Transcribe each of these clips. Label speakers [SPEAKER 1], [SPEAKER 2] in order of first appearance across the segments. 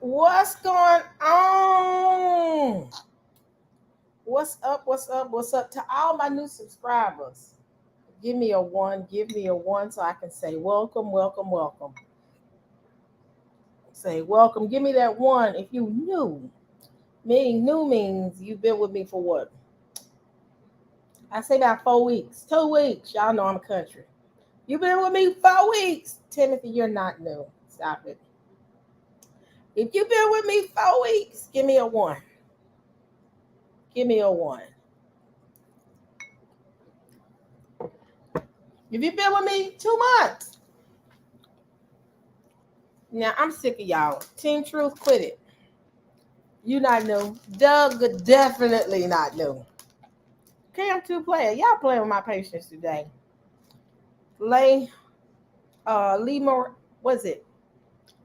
[SPEAKER 1] What's going on? What's up? What's up? What's up to all my new subscribers? Give me a one. Give me a one so I can say welcome, welcome, welcome. Say welcome. Give me that one if you new. Meaning new means you've been with me for what? I say about 4 weeks, 2 weeks. Y'all know I'm country. You've been with me 4 weeks. Timothy, you're not new. Stop it. If you've been with me 4 weeks, give me a one. Give me a one. If you've been with me 2 months, now I'm sick of y'all. Team Truth, quit it. You not new. Doug definitely not new. Cam2 player, y'all playing with my patience today. Lee was it?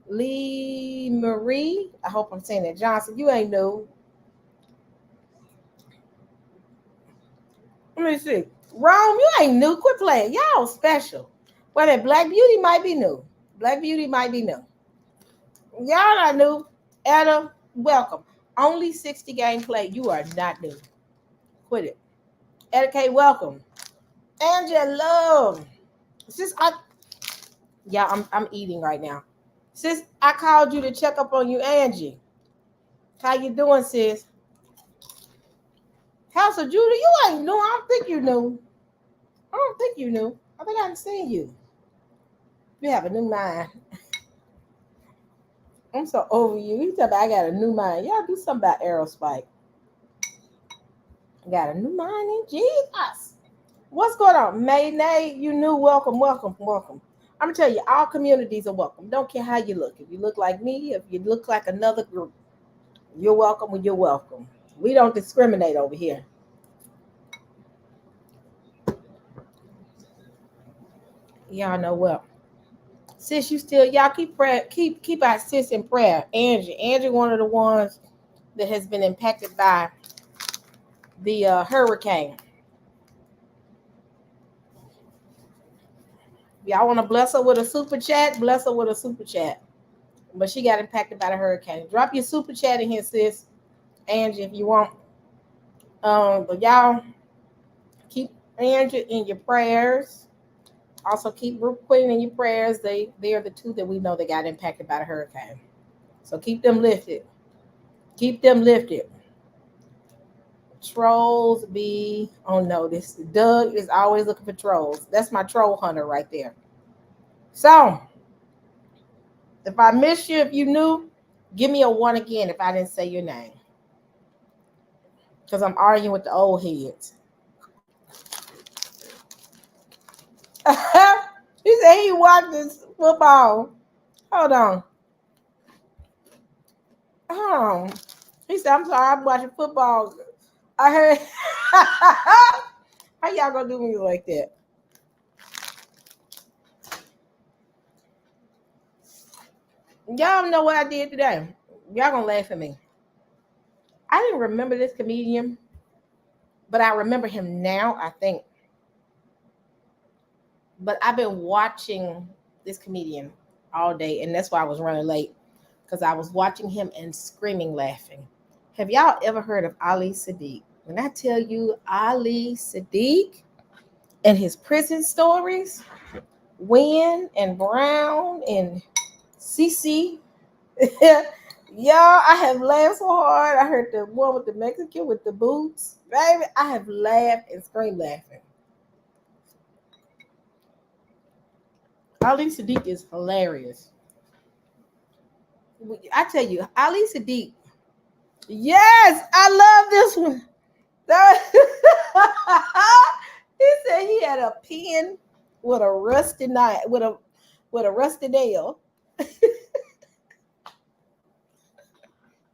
[SPEAKER 1] Lee Marie. I hope I'm saying that. Johnson, you ain't new. Let me see. Rome, you ain't new. Quit playing. Y'all special. Well, that Black Beauty might be new. Black Beauty might be new. Y'all not new. Etta, welcome. Only 60 game play. You are not new. Quit it. Etta K, welcome. Angela. Since I'm eating right now. Sis, I called you to check up on you, Angie. How you doing, sis? House of Judah, you ain't new. I don't think you knew. I don't think you knew. I think I haven't seen you. You have a new mind. I'm so over you. You tell me I got a new mind. Y'all do something about Aerospike. I got a new mind in Jesus. What's going on? May, you new. Welcome, welcome, welcome. I'm going to tell you, all communities are welcome. Don't care how you look. If you look like me, if you look like another group, you're welcome when you're welcome. We don't discriminate over here. Y'all know well. Sis, you still y'all keep prayer, keep our sis in prayer. Angie, one of the ones that has been impacted by the hurricane. Y'all want to bless her with a super chat? Bless her with a super chat. But she got impacted by the hurricane. Drop your super chat in here, sis. Angie, if you want. But y'all keep Angie in your prayers. Also keep Brooke Queen in your prayers. They are the two that we know that got impacted by the hurricane. So keep them lifted. Keep them lifted. Trolls be on notice. Doug is always looking for trolls. That's my troll hunter right there. So if I missed you, if you knew, give me a one again if I didn't say your name. Because I'm arguing with the old heads. He said he watches football. Hold on. Hold on. He said, I'm sorry, I'm watching football. I heard. How y'all gonna do me like that? Y'all know what I did today. Y'all gonna laugh at me. I didn't remember this comedian, but I remember him now, I think. But I've been watching this comedian all day, and that's why I was running late. Because I was watching him and screaming laughing. Have y'all ever heard of Ali Sadiq? When I tell you Ali Sadiq and his prison stories, Wynn and Brown and Cece. Y'all, I have laughed so hard. I heard the one with the Mexican with the boots. Baby, I have laughed and screamed laughing. Ali Sadiq is hilarious. I tell you, Ali Sadiq. Yes, I love this one. He said he had a pen with a rusty knife, with a rusty nail.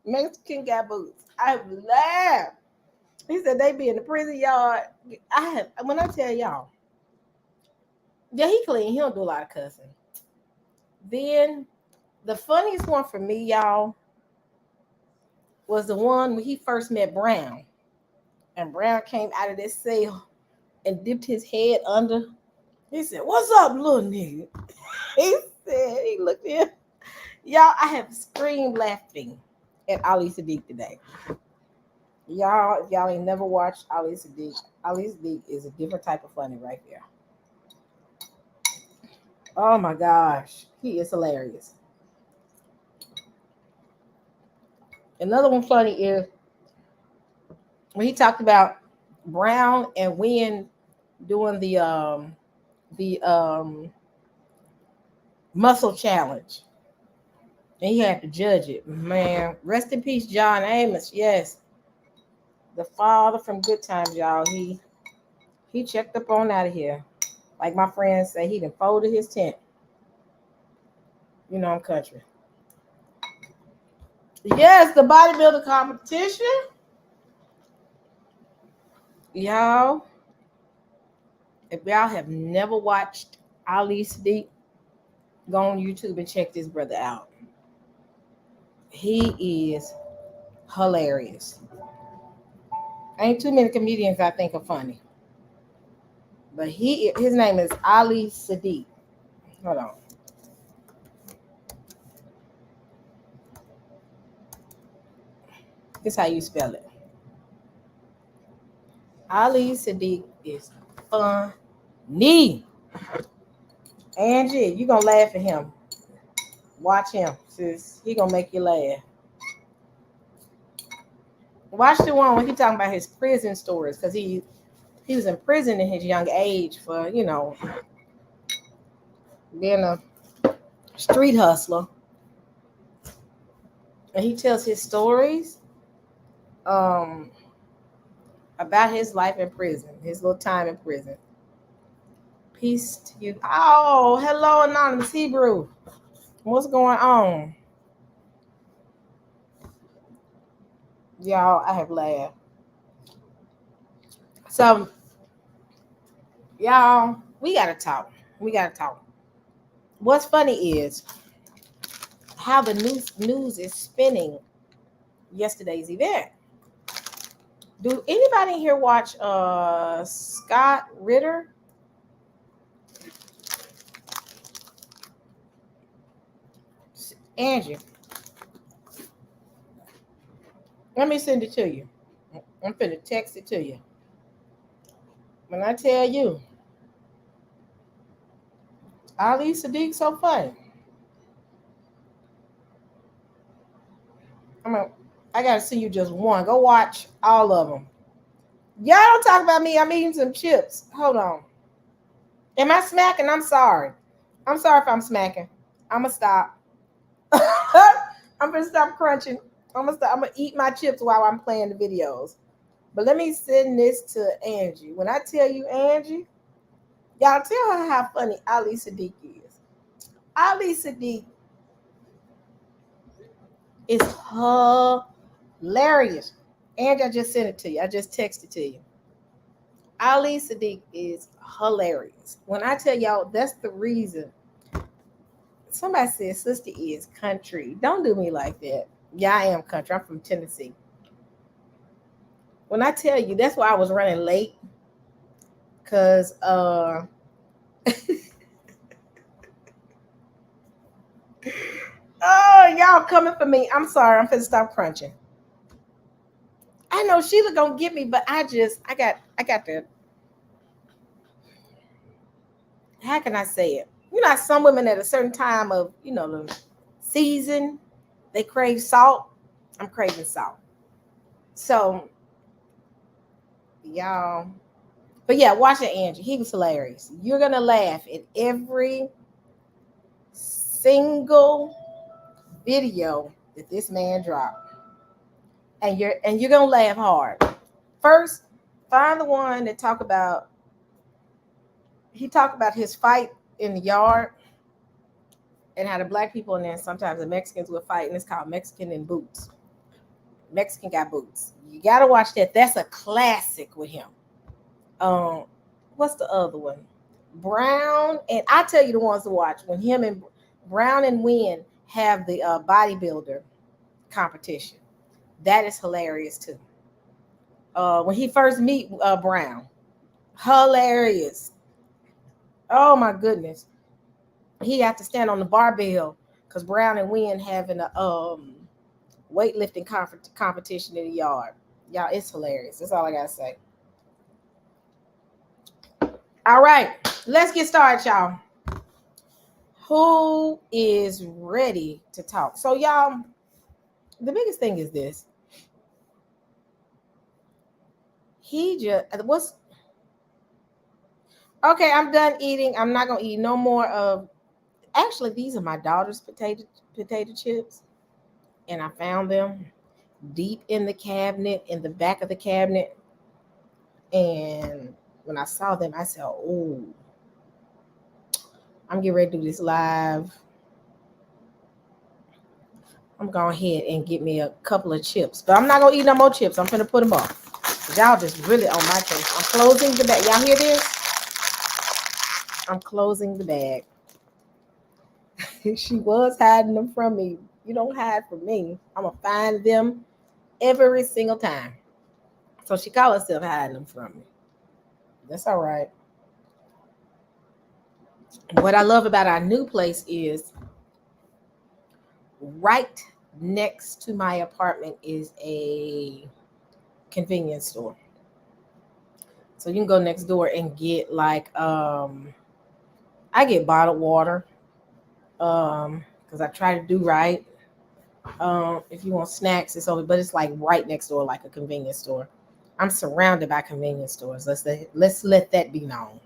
[SPEAKER 1] Mexican got boots. I laughed. He said they be in the prison yard. When I tell y'all, yeah, he clean. He don't do a lot of cussing. Then the funniest one for me, y'all, was the one when he first met Brown. And Brown came out of this cell and dipped his head under. He said, "What's up, little nigga?" He said, he looked at him. Y'all, I have screamed laughing at Ali Sadiq today. Y'all, if y'all ain't never watched Ali Sadiq, Ali Sadiq is a different type of funny right there. Oh my gosh, he is hilarious. Another one funny is when he talked about Brown and Wynn doing the muscle challenge. And he had to judge it. Man, rest in peace, John Amos. Yes. The father from Good Times, y'all. He checked up on out of here. Like my friends say, he done folded his tent. You know I'm country. Yes, the bodybuilder competition. Y'all, if y'all have never watched Ali Sadiq, go on YouTube and check this brother out. He is hilarious. Ain't too many comedians I think are funny. But his name is Ali Sadiq. Hold on. This is how you spell it. Ali Sadiq is funny. Angie, you gonna laugh at him. Watch him, sis. He gonna make you laugh. Watch the one when he talking about his prison stories, because he was in prison in his young age for, being a street hustler. And he tells his stories about his life in prison, his little time in prison. Peace to you. Oh, hello, Anonymous Hebrew. What's going on? Y'all, I have laughed. So, y'all, we got to talk. What's funny is how the news is spinning yesterday's event. Do anybody here watch Scott Ritter? Angie, let me send it to you. I'm finna text it to you. When I tell you, Ali Sadiq so funny. I gotta see you just one. Go watch all of them. Y'all don't talk about me. I'm eating some chips. Hold on. Am I smacking? I'm sorry. I'm sorry if I'm smacking. I'm gonna stop. I'm gonna stop crunching. I'm gonna eat my chips while I'm playing the videos. But let me send this to Angie. When I tell you, Angie, y'all tell her how funny Ali Sadiq is. Ali Sadiq is hilarious. Angie, I just sent it to you. I just texted to you. Ali Sadiq is hilarious. When I tell y'all, that's the reason. Somebody said, sister is country. Don't do me like that. Yeah, I am country. I'm from Tennessee. When I tell you, that's why I was running late. Because oh, y'all coming for me. I'm sorry. I'm finna stop crunching. I know Sheila gonna get me, but I got the, how can I say it? Some women at a certain time of, the season, they crave salt. I'm craving salt. So, y'all. But yeah, watch it, Angie. He was hilarious. You're going to laugh at every single video that this man dropped. And you're going to laugh hard. First, find the one that he talked about his fight in the yard and how the black people in there, sometimes the Mexicans will fight, and it's called Mexican in Boots. Mexican Got Boots. You got to watch that. That's a classic with him. What's the other one? Brown, and I tell you the ones to watch when him and Brown and Wynn have the bodybuilder competition. That is hilarious too. When he first meet Brown, hilarious. Oh my goodness, he had to stand on the barbell because Brown and Wynn having a weightlifting competition in the yard. Y'all, it's hilarious. That's all I gotta say. All right, let's get started, y'all. Who is ready to talk? So, y'all, the biggest thing is this. What's okay? I'm done eating. I'm not gonna eat no more of. Actually, these are my daughter's potato chips, and I found them deep in the cabinet, in the back of the cabinet. And when I saw them, I said, "Oh, I'm getting ready to do this live. I'm going ahead and get me a couple of chips, but I'm not gonna eat no more chips. I'm gonna put them up. Y'all just really on my case. I'm closing the bag. Y'all hear this? I'm closing the bag. She was hiding them from me. You don't hide from me. I'm gonna find them every single time. So she called herself hiding them from me. That's all right. What I love about our new place is right next to my apartment is a convenience store. So you can go next door and get like I get bottled water because I try to do right. If you want snacks, it's over, but it's like right next door, like a convenience store. I'm surrounded by convenience stores. Let's let that be known.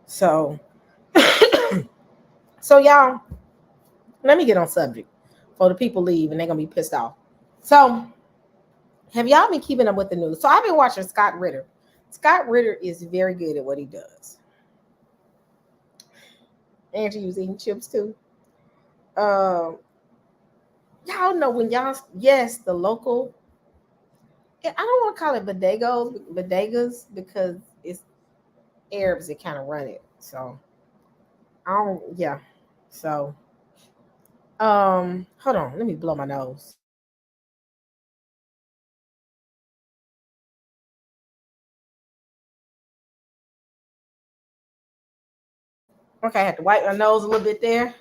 [SPEAKER 1] So, so y'all, let me get on subject before the people leave and they're gonna be pissed off. So, have y'all been keeping up with the news? So I've been watching Scott Ritter. Scott Ritter is very good at what he does. Angie was eating chips too. Y'all know when y'all, yes, the local, I don't want to call it bodegas because it's Arabs that kind of run it. So I don't, yeah. So hold on, let me blow my nose. Okay, I had to wipe my nose a little bit there.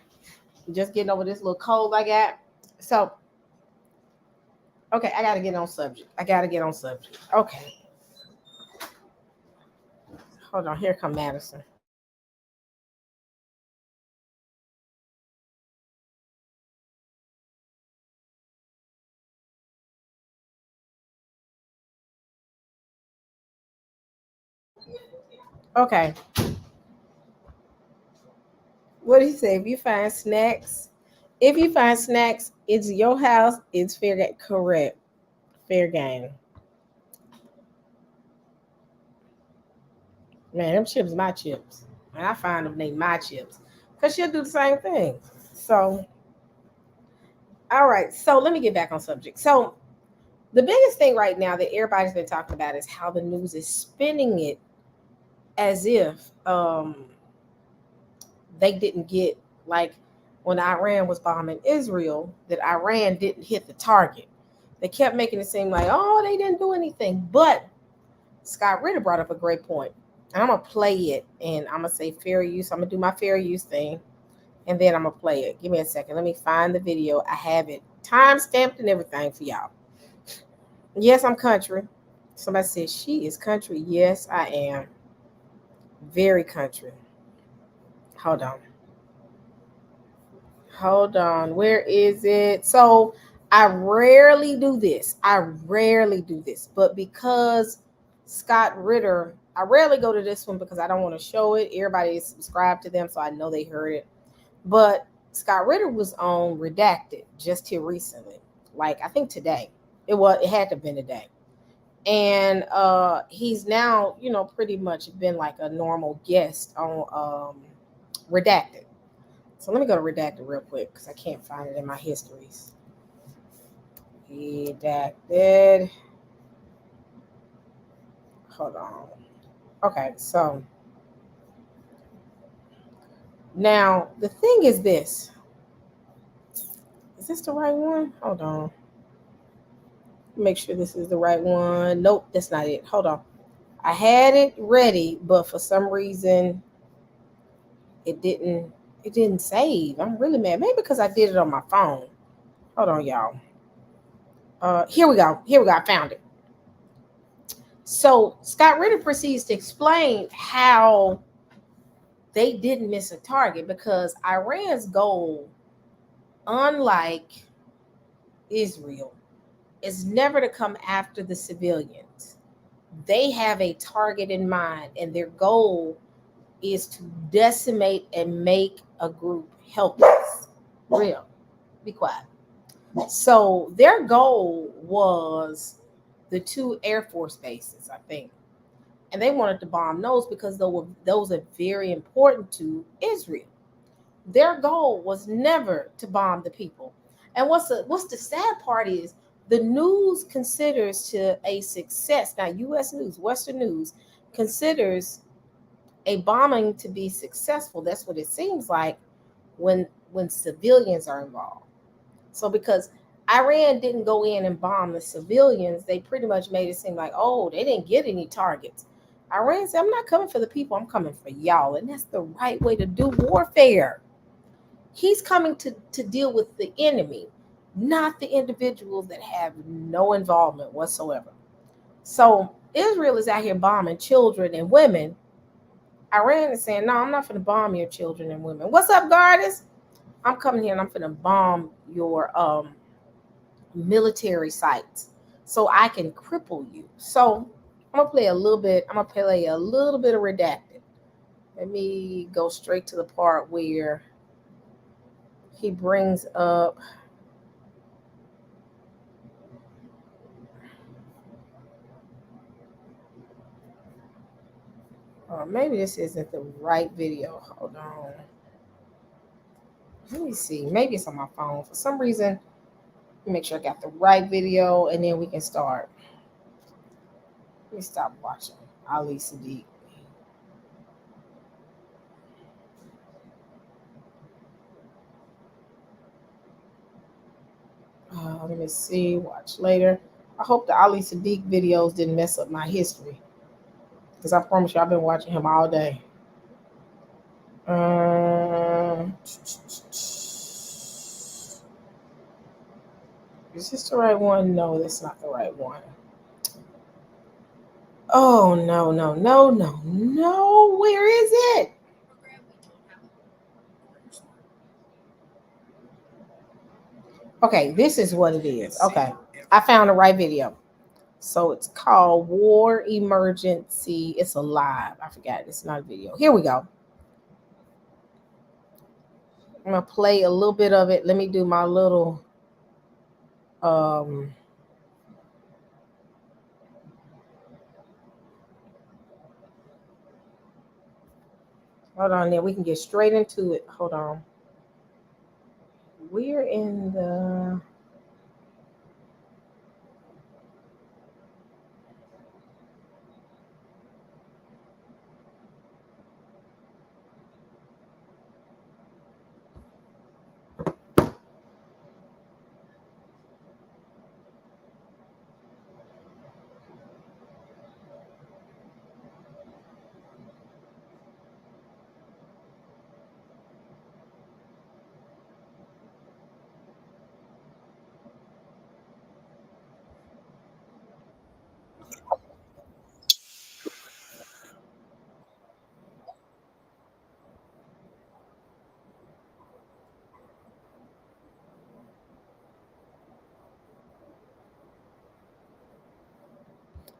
[SPEAKER 1] Just getting over this little cold I got. So okay, I gotta get on subject. Okay. Hold on, here come Madison. Okay. What do you say? If you find snacks, it's your house, it's fair game. Correct. Fair game. Man, them chips my chips. And I find them they my chips. Because she'll do the same thing. So, all right. So let me get back on subject. So the biggest thing right now that everybody's been talking about is how the news is spinning it as if they didn't get, like when Iran was bombing Israel, that Iran didn't hit the target. They kept making it seem like, oh, they didn't do anything. But Scott Ritter brought up a great point. And I'm going to play it. And I'm going to say fair use. I'm going to do my fair use thing. And then I'm going to play it. Give me a second. Let me find the video. I have it time stamped and everything for y'all. Yes, I'm country. Somebody said, she is country. Yes, I am. Very country. Hold on. Where is it? So I rarely do this. But because Scott Ritter, I rarely go to this one because I don't want to show it. Everybody is subscribed to them, so I know they heard it. But Scott Ritter was on Redacted just here recently. Like, I think today. It had to have been today. And he's now, pretty much been like a normal guest on Redacted. So let me go to Redacted real quick because I can't find it in my histories. Redacted. Hold on. Okay, so now the thing is this. Is this the right one? Hold on. Make sure this is the right one. Nope, that's not it. Hold on. I had it ready, but for some reason it didn't It didn't save. I'm really mad. Maybe because I did it on my phone. Hold on, y'all. Here we go. Here we go. I found it. So Scott Ritter proceeds to explain how they didn't miss a target because Iran's goal, unlike Israel, is never to come after the civilians. They have a target in mind, and their goal is to decimate and make a group helpless. Real. Be quiet. So their goal was the two Air Force bases, I think. And they wanted to bomb those because those are very important to Israel. Their goal was never to bomb the people. And what's the sad part is the news considers to a success. Now, U.S. news, Western news considers a bombing to be successful. That's what it seems like when civilians are involved. So because Iran didn't go in and bomb the civilians, they pretty much made it seem like, oh, they didn't get any targets. Iran said, I'm not coming for the people, I'm coming for y'all. And that's the right way to do warfare. He's coming to deal with the enemy, not the individuals that have no involvement whatsoever. So Israel is out here bombing children and women. Iran is saying, no, I'm not going to bomb your children and women. What's up, Gardis? I'm coming here and I'm going to bomb your military sites so I can cripple you. So I'm gonna play a little bit. I'm gonna play a little bit of redacted. Let me go straight to the part where he brings up. Maybe this isn't the right video. Hold on. Let me see. Maybe it's on my phone. For some reason, make sure I got the right video and then we can start. Let me stop watching Ali Sadiq. Let me see. Watch later. I hope the Ali Sadiq videos didn't mess up my history. Because I promise you, I've been watching him all day. Is this the right one? No, that's not the right one. Oh, no, no, no, no, no. Where is it? Okay, this is what it is. Okay, I found the right video. So it's called War Emergency. It's a live. I forgot. It's not a video. Here we go. I'm going to play a little bit of it. Let me do my little hold on there. We can get straight into it. Hold on. We're in the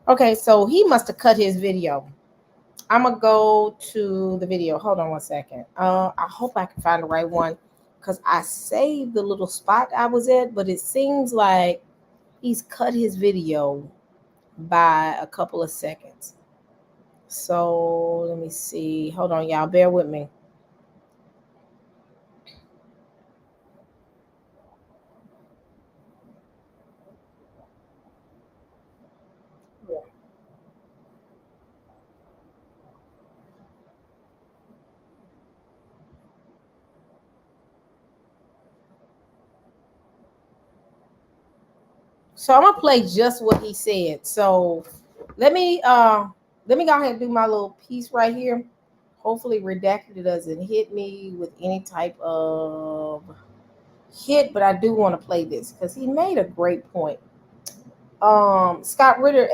[SPEAKER 1] Okay, so he must have cut his video. I'm gonna go to the video. Hold on one second. I hope I can find the right one because I saved the little spot I was at, but it seems like he's cut his video by a couple of seconds. So let me see. Hold on, y'all. Bear with me. So I'm gonna play just what he said. So let me go ahead and do my little piece right here. Hopefully, Redacted doesn't hit me with any type of hit, but I do want to play this because he made a great point. Scott Ritter,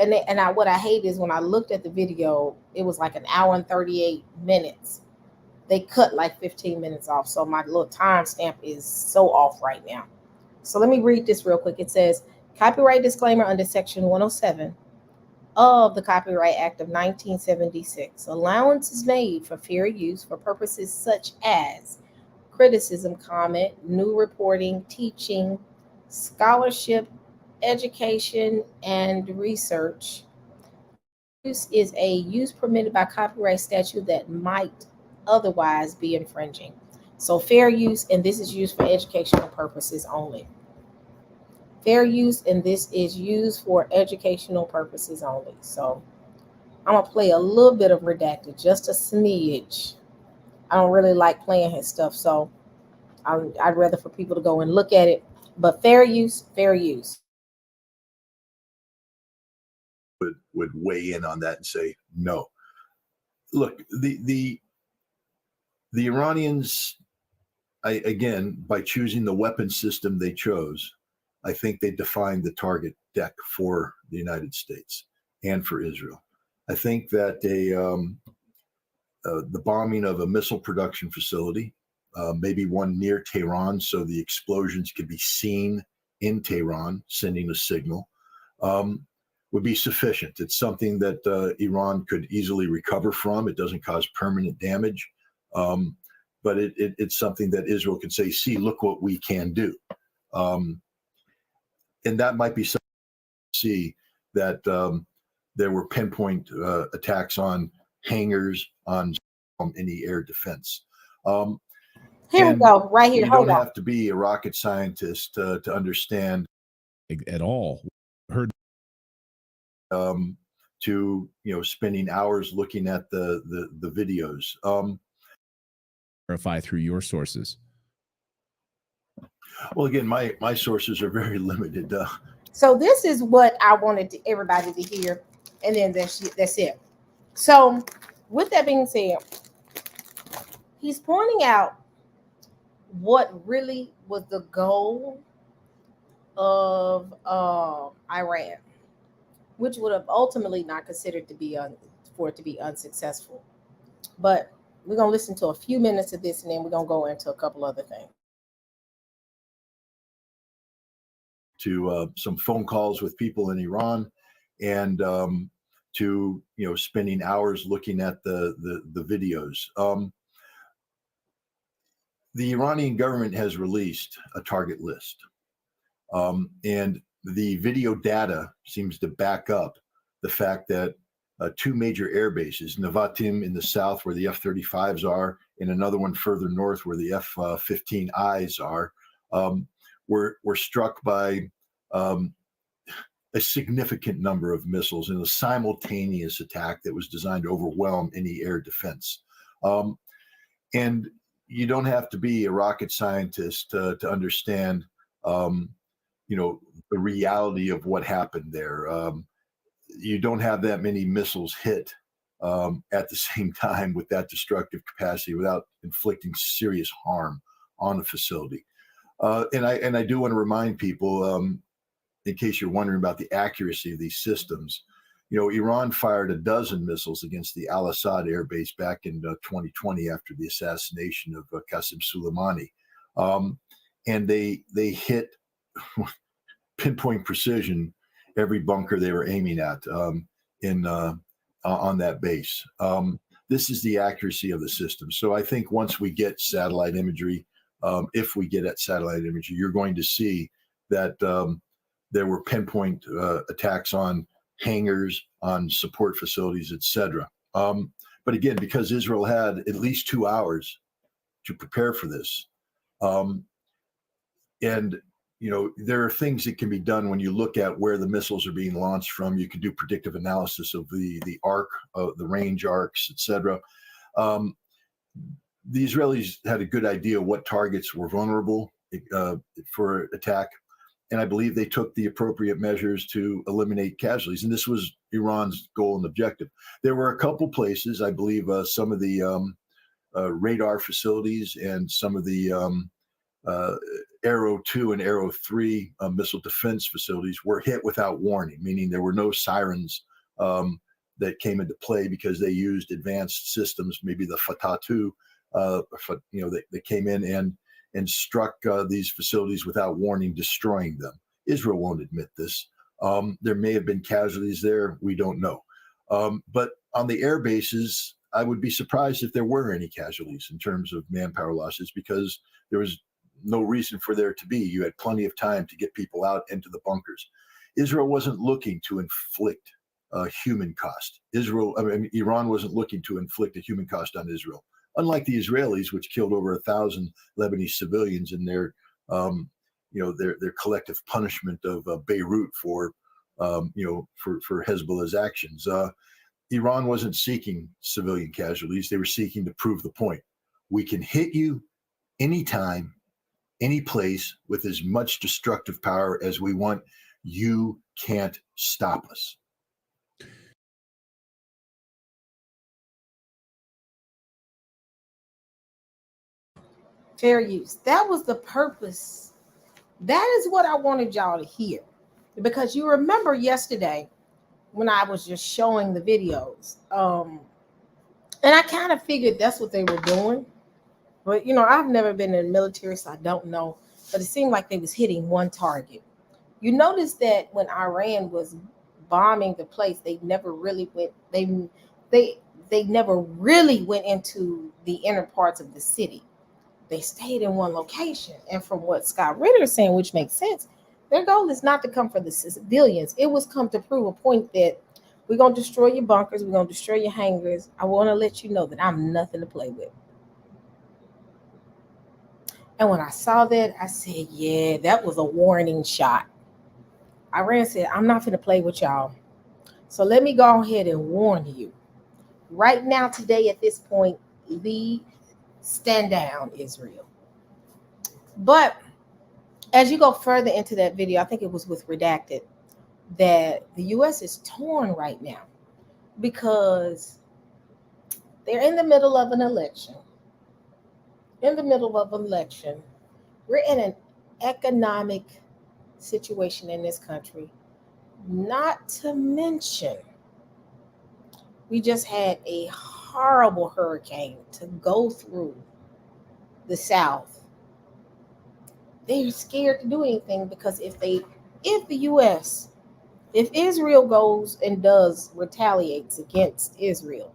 [SPEAKER 1] what I hate is when I looked at the video, it was like an hour and 38 minutes. They cut like 15 minutes off, so my little timestamp is so off right now. So let me read this real quick. It says, copyright disclaimer under Section 107 of the Copyright Act of 1976. Allowance is made for fair use for purposes such as criticism, comment, new reporting, teaching, scholarship, education, and research. Use is a use permitted by copyright statute that might otherwise be infringing. So fair use, and this is used for educational purposes only. Fair use, and this is used for educational purposes only. So I'm gonna play a little bit of Redacted, just a smidge. I don't really like playing his stuff, so I'd rather for people to go and look at it. But fair use, fair use.
[SPEAKER 2] Would weigh in on that and say no. Look, the Iranians, again, by choosing the weapon system they chose, I think they defined the target deck for the United States and for Israel. I think that the bombing of a missile production facility, maybe one near Tehran, so the explosions could be seen in Tehran, sending a signal, would be sufficient. It's something that Iran could easily recover from. It doesn't cause permanent damage, but it's something that Israel could say, see, look what we can do. And that might be something to see that there were pinpoint attacks on hangars, on any air defense.
[SPEAKER 1] Here we go, right here.
[SPEAKER 2] You don't have to be a rocket scientist to understand
[SPEAKER 3] at all. Heard
[SPEAKER 2] to spending hours looking at the videos.
[SPEAKER 3] Verify through your sources.
[SPEAKER 2] Well, again, my sources are very limited.
[SPEAKER 1] So this is what I wanted everybody to hear, and then that's it. So with that being said, he's pointing out what really was the goal of Iran, which would have ultimately not considered to be for it to be unsuccessful. But we're gonna listen to a few minutes of this, and then we're gonna go into a couple other things.
[SPEAKER 2] To some phone calls with people in Iran, and to spending hours looking at the videos. The Iranian government has released a target list, and the video data seems to back up the fact that two major air bases, Nevatim in the south where the F-35s are, and another one further north where the F-15Is are, were struck by a significant number of missiles in a simultaneous attack that was designed to overwhelm any air defense. And you don't have to be a rocket scientist to understand, the reality of what happened there. You don't have that many missiles hit at the same time with that destructive capacity without inflicting serious harm on the facility. And I do want to remind people, in case you're wondering about the accuracy of these systems, Iran fired a dozen missiles against the Al-Assad air base back in 2020 after the assassination of Qasem Soleimani. And they hit pinpoint precision every bunker they were aiming at on that base. This is the accuracy of the system. So I think once we get satellite imagery, if we get at satellite imagery, you're going to see that there were pinpoint attacks on hangars, on support facilities, etc. But again, because Israel had at least 2 hours to prepare for this, and there are things that can be done when you look at where the missiles are being launched from. You can do predictive analysis of the arc, the range arcs, etc. The Israelis had a good idea what targets were vulnerable for attack. And I believe they took the appropriate measures to eliminate casualties. And this was Iran's goal and objective. There were a couple places, I believe, some of the radar facilities and some of the Arrow 2 and Arrow 3 missile defense facilities were hit without warning, meaning there were no sirens that came into play because they used advanced systems, maybe the Fatah 2, that came in and struck these facilities without warning, destroying them. Israel won't admit this. There may have been casualties there. We don't know. But on the air bases, I would be surprised if there were any casualties in terms of manpower losses, because there was no reason for there to be. You had plenty of time to get people out into the bunkers. Israel wasn't looking to inflict a human cost. Iran wasn't looking to inflict a human cost on Israel, unlike the Israelis, which killed over 1,000 Lebanese civilians in their collective punishment of Beirut for Hezbollah's actions. Iran wasn't seeking civilian casualties. They were seeking to prove the point. We can hit you anytime, any place, with as much destructive power as we want. You can't stop us.
[SPEAKER 1] Fair use. That was the purpose. That is what I wanted y'all to hear. Because you remember yesterday when I was just showing the videos. And I kind of figured that's what they were doing. But, I've never been in the military, so I don't know. But it seemed like they was hitting one target. You notice that when Iran was bombing the place, they never really went. They never really went into the inner parts of the city. They stayed in one location. And from what Scott Ritter is saying, which makes sense, their goal is not to come for the civilians. It was come to prove a point that we're going to destroy your bunkers. We're going to destroy your hangars. I want to let you know that I'm nothing to play with. And when I saw that, I said, yeah, that was a warning shot. Iran said, I'm not going to play with y'all. So let me go ahead and warn you. Right now, today, at this point, stand down, Israel. But as you go further into that video, I think it was with Redacted, that the U.S. is torn right now because they're in the middle of an election. We're in an economic situation in this country. Not to mention, we just had a horrible hurricane to go through the South. They're scared to do anything because if Israel goes and retaliates against Israel,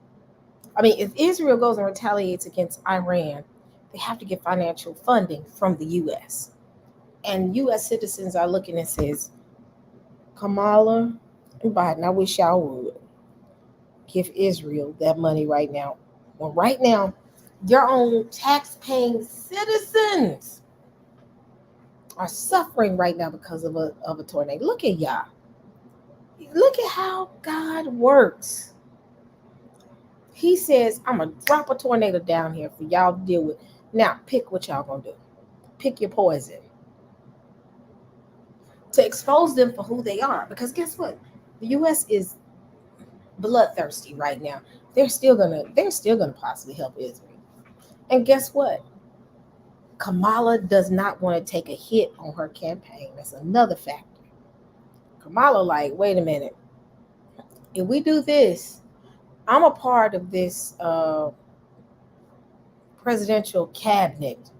[SPEAKER 1] if Israel goes and retaliates against Iran, they have to get financial funding from the U.S. And U.S. citizens are looking and says, Kamala and Biden, I wish y'all would give Israel that money right now. Well, right now, your own tax-paying citizens are suffering right now because of a tornado. Look at y'all. Look at how God works. He says, I'm going to drop a tornado down here for y'all to deal with. Now, pick what y'all going to do. Pick your poison. To expose them for who they are. Because guess what? The U.S. is bloodthirsty right now. They're still gonna possibly help Israel. And guess what? Kamala does not want to take a hit on her campaign. That's another factor. Kamala, wait a minute. If we do this, I'm a part of this presidential cabinet.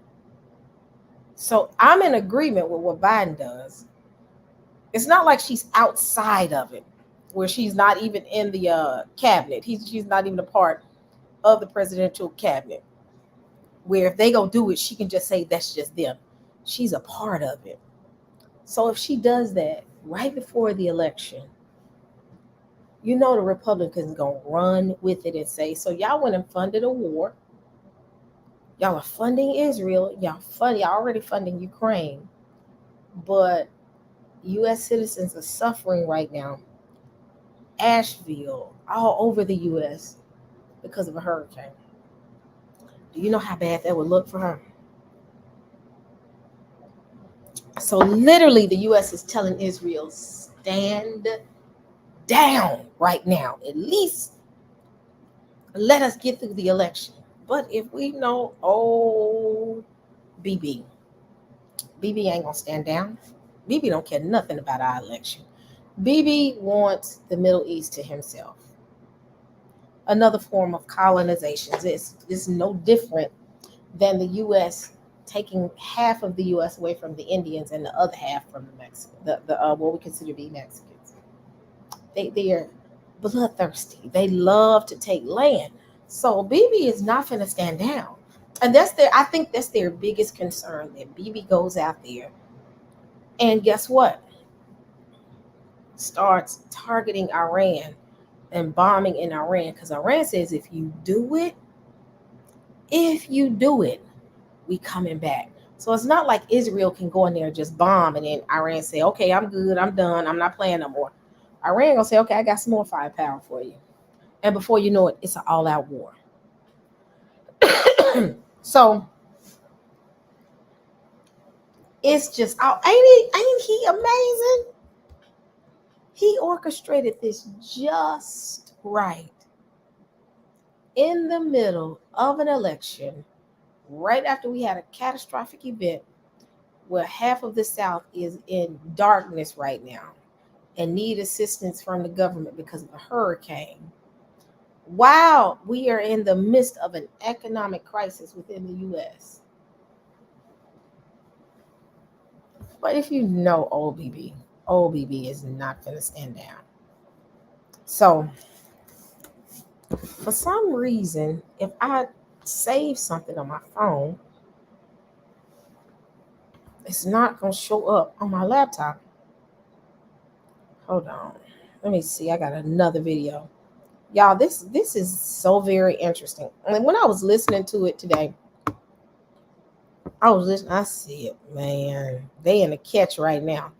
[SPEAKER 1] So I'm in agreement with what Biden does. It's not like she's outside of it, where she's not even in the cabinet. She's not even a part of the presidential cabinet, where if they go do it, she can just say that's just them. She's a part of it. So if she does that right before the election, the Republicans going to run with it and say, so y'all went and funded a war. Y'all are funding Israel. Y'all already funding Ukraine. But U.S. citizens are suffering right now. Asheville, all over the U.S. because of a hurricane. Do you know how bad that would look for her? So literally the US is telling Israel, stand down right now. At least let us get through the election. But if we know, oh, BB ain't gonna stand down. BB don't care nothing about our election. BB wants the Middle East to himself. Another form of colonization. This is no different than the U.S. taking half of the U.S. away from the Indians and the other half from the Mexicans, what we consider to be Mexicans. They are bloodthirsty. They love to take land. So BB is not going to stand down, and I think that's their biggest concern, that BB goes out there and guess what? Starts targeting Iran and bombing in Iran, because Iran says if you do it, we coming back. So it's not like Israel can go in there and just bomb and then Iran say, okay, I'm good, I'm done, I'm not playing no more. Iran gonna say, okay, I got some more firepower for you. And before you know it, it's an all-out war. So it's just, ain't he amazing? He orchestrated this just right in the middle of an election, right after we had a catastrophic event where half of the South is in darkness right now and need assistance from the government because of a hurricane. While we are in the midst of an economic crisis within the U.S. But if you know old BB is not going to stand down. So for some reason, if I save something on my phone, it's not going to show up on my laptop. Hold on. Let me see. I got another video. Y'all, this is so very interesting. And when I was listening to it today, I see it, man. They in a catch right now.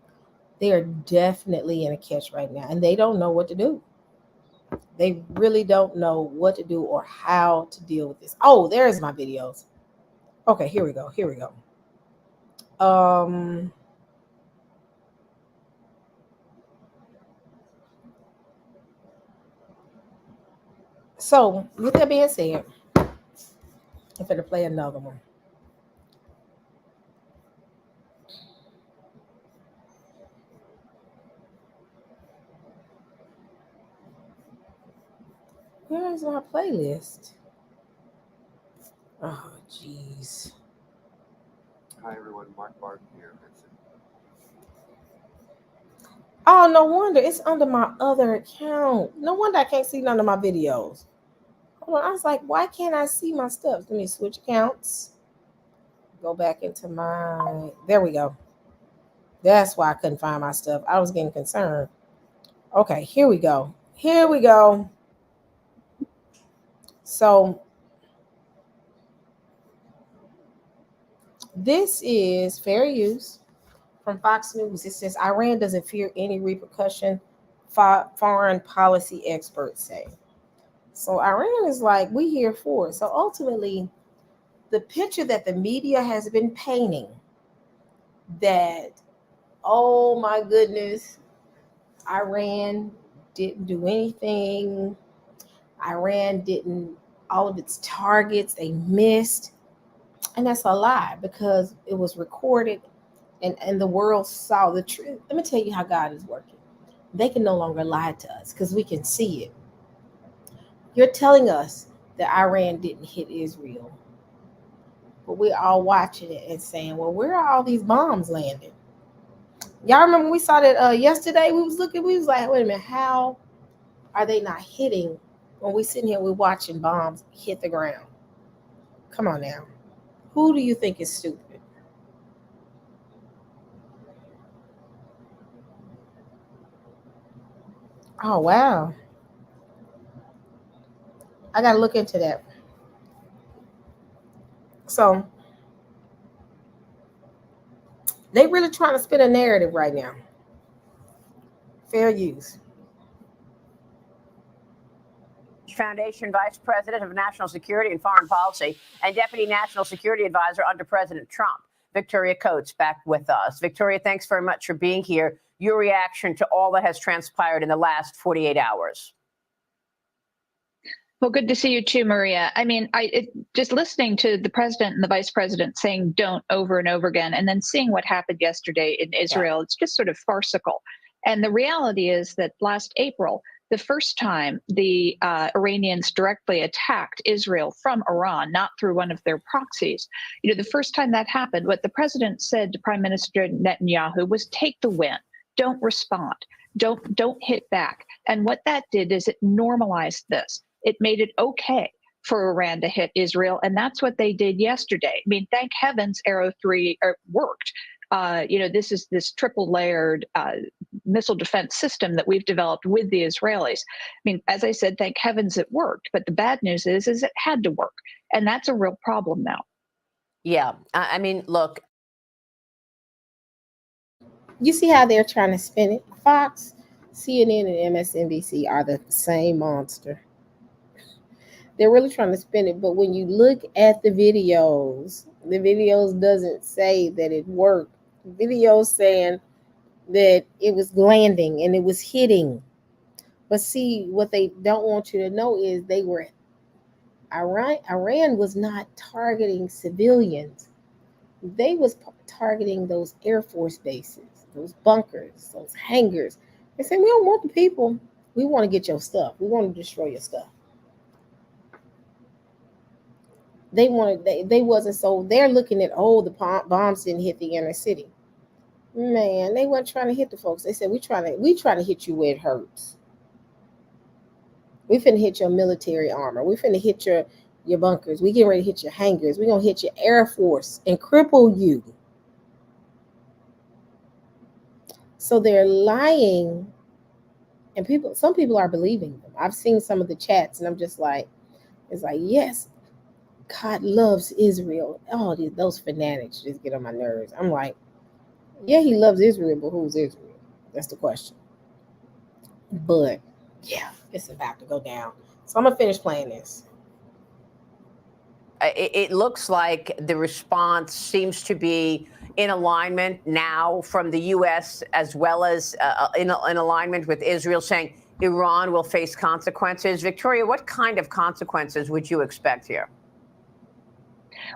[SPEAKER 1] They are definitely in a catch right now. And they don't know what to do. They really don't know what to do or how to deal with this. Oh, there's my videos. Okay, here we go. So with that being said, I'm going to play another one. Where is my playlist? Oh, jeez.
[SPEAKER 4] Hi, everyone. Mark Barton here.
[SPEAKER 1] Oh, no wonder. It's under my other account. No wonder I can't see none of my videos. Hold on. I was like, why can't I see my stuff? Let me switch accounts. Go back into my... There we go. That's why I couldn't find my stuff. I was getting concerned. Okay, here we go. So this is fair use from Fox News. It says Iran doesn't fear any repercussion, foreign policy experts say. So Iran is like, we here for it. So ultimately, the picture that the media has been painting, that, oh my goodness, Iran didn't do anything. Iran didn't, all of its targets, they missed. And that's a lie, because it was recorded and the world saw the truth. Let me tell you how God is working. They can no longer lie to us because we can see it. You're telling us that Iran didn't hit Israel, but we're all watching it and saying, well, where are all these bombs landing? Y'all remember we saw that yesterday? We was like, wait a minute, how are they not hitting when we sitting here, we're watching bombs hit the ground? Come on now. Who do you think is stupid? Oh, wow. I got to look into that. So they really trying to spin a narrative right now. Fair use.
[SPEAKER 5] Foundation Vice President of National Security and Foreign Policy and Deputy National Security Advisor under President Trump. Victoria Coates back with us. Victoria, thanks very much for being here. Your reaction to all that has transpired in the last 48 hours.
[SPEAKER 6] Well, good to see you too, Maria. I mean, just listening to the president and the vice president saying don't over and over again, and then seeing what happened yesterday in Israel, it's just sort of farcical. And the reality is that last April, the first time the Iranians directly attacked Israel from Iran, not through one of their proxies, the first time that happened, what the president said to Prime Minister Netanyahu was take the win, don't respond, don't hit back. And what that did is it normalized this. It made it okay for Iran to hit Israel, and that's what they did yesterday. I mean, thank heavens Arrow 3 worked. This is this triple-layered missile defense system that we've developed with the Israelis. I mean, as I said, thank heavens it worked. But the bad news is it had to work, and that's a real problem now.
[SPEAKER 5] Yeah, I mean, look.
[SPEAKER 1] You see how they're trying to spin it? Fox, CNN, and MSNBC are the same monster. They're really trying to spin it, but when you look at the videos doesn't say that it worked. The videos saying that it was landing and it was hitting. But see, what they don't want you to know is Iran was not targeting civilians. They was targeting those Air Force bases, those bunkers, those hangars. They said, we don't want the people. We want to get your stuff. We want to destroy your stuff. They wasn't, so they're looking at, the bombs didn't hit the inner city. Man, they weren't trying to hit the folks. They said, we trying to hit you where it hurts. We finna hit your military armor. We finna hit your bunkers. We getting ready to hit your hangars. We gonna hit your Air Force and cripple you. So they're lying, and some people are believing them. I've seen some of the chats, and I'm just like, it's like, yes, God loves Israel. Oh, those fanatics just get on my nerves. I'm like, yeah, he loves Israel, but who's Israel? That's the question. But yeah, it's about to go down. So I'm gonna finish playing this.
[SPEAKER 5] It looks like the response seems to be in alignment now from the U.S. as well as in alignment with Israel, saying Iran will face consequences. Victoria, what kind of consequences would you expect here?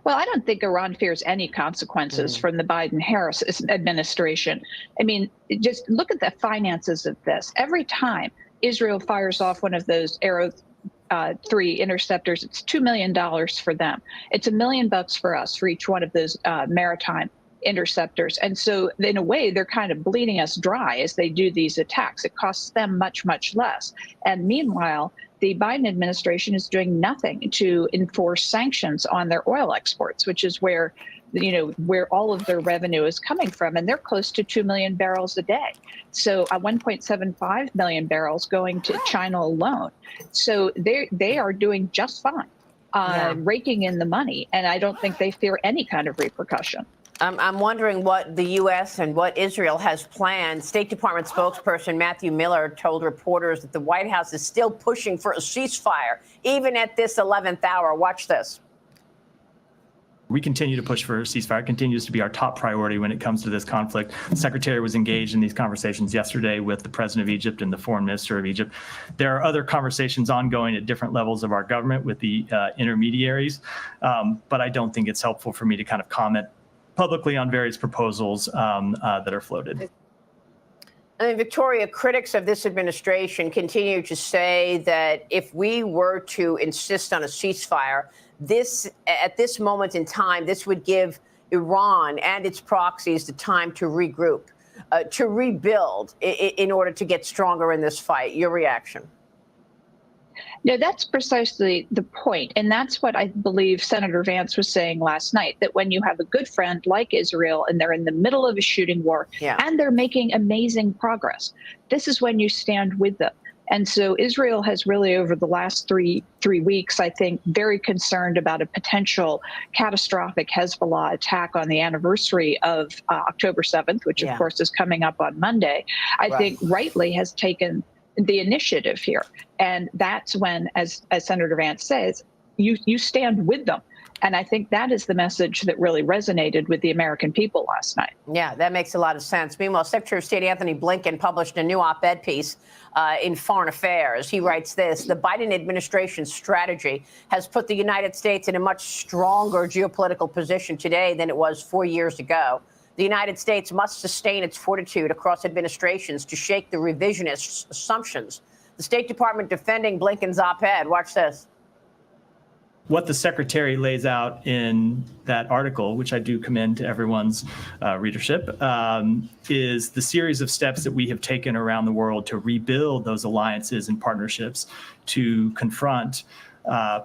[SPEAKER 6] Well, I don't think Iran fears any consequences from the Biden-Harris administration. I mean, just look at the finances of this. Every time Israel fires off one of those Arrow 3 interceptors, it's $2 million for them. It's $1 million for us for each one of those maritime interceptors. And so in a way, they're kind of bleeding us dry as they do these attacks. It costs them much, much less. And meanwhile, the Biden administration is doing nothing to enforce sanctions on their oil exports, which is where all of their revenue is coming from. And they're close to 2 million barrels a day. So 1.75 million barrels going to China alone. So they are doing just fine, raking in the money. And I don't think they fear any kind of repercussion.
[SPEAKER 5] I'm wondering what the U.S. and what Israel has planned. State Department spokesperson Matthew Miller told reporters that the White House is still pushing for a ceasefire, even at this 11th hour. Watch this.
[SPEAKER 7] We continue to push for a ceasefire. It continues to be our top priority when it comes to this conflict. The Secretary was engaged in these conversations yesterday with the President of Egypt and the Foreign Minister of Egypt. There are other conversations ongoing at different levels of our government with the intermediaries, but I don't think it's helpful for me to kind of comment publicly on various proposals that are floated.
[SPEAKER 5] I mean, Victoria, critics of this administration continue to say that if we were to insist on a ceasefire, at this moment in time, this would give Iran and its proxies the time to regroup, to rebuild in order to get stronger in this fight. Your reaction?
[SPEAKER 6] No, that's precisely the point. And that's what I believe Senator Vance was saying last night, that when you have a good friend like Israel and they're in the middle of a shooting war and they're making amazing progress, this is when you stand with them. And so Israel has really, over the last three weeks, I think, very concerned about a potential catastrophic Hezbollah attack on the anniversary of October 7th, which, of course, is coming up on Monday. I think rightly has taken the initiative here. And that's when, as Senator Vance says, you stand with them. And I think that is the message that really resonated with the American people last night.
[SPEAKER 5] Yeah, that makes a lot of sense. Meanwhile, Secretary of State Anthony Blinken published a new op-ed piece in Foreign Affairs. He writes this: the Biden administration's strategy has put the United States in a much stronger geopolitical position today than it was 4 years ago. The United States must sustain its fortitude across administrations to shake the revisionist assumptions. The State Department defending Blinken's op-ed. Watch this.
[SPEAKER 7] What the secretary lays out in that article, which I do commend to everyone's readership, is the series of steps that we have taken around the world to rebuild those alliances and partnerships to confront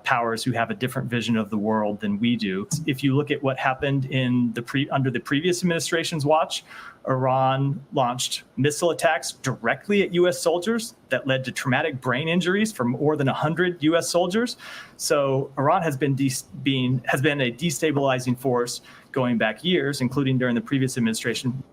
[SPEAKER 7] powers who have a different vision of the world than we do. If you look at what happened in under the previous administration's watch, Iran launched missile attacks directly at U.S. soldiers that led to traumatic brain injuries for more than 100 U.S. soldiers. So Iran has been a destabilizing force going back years, including during the previous administration.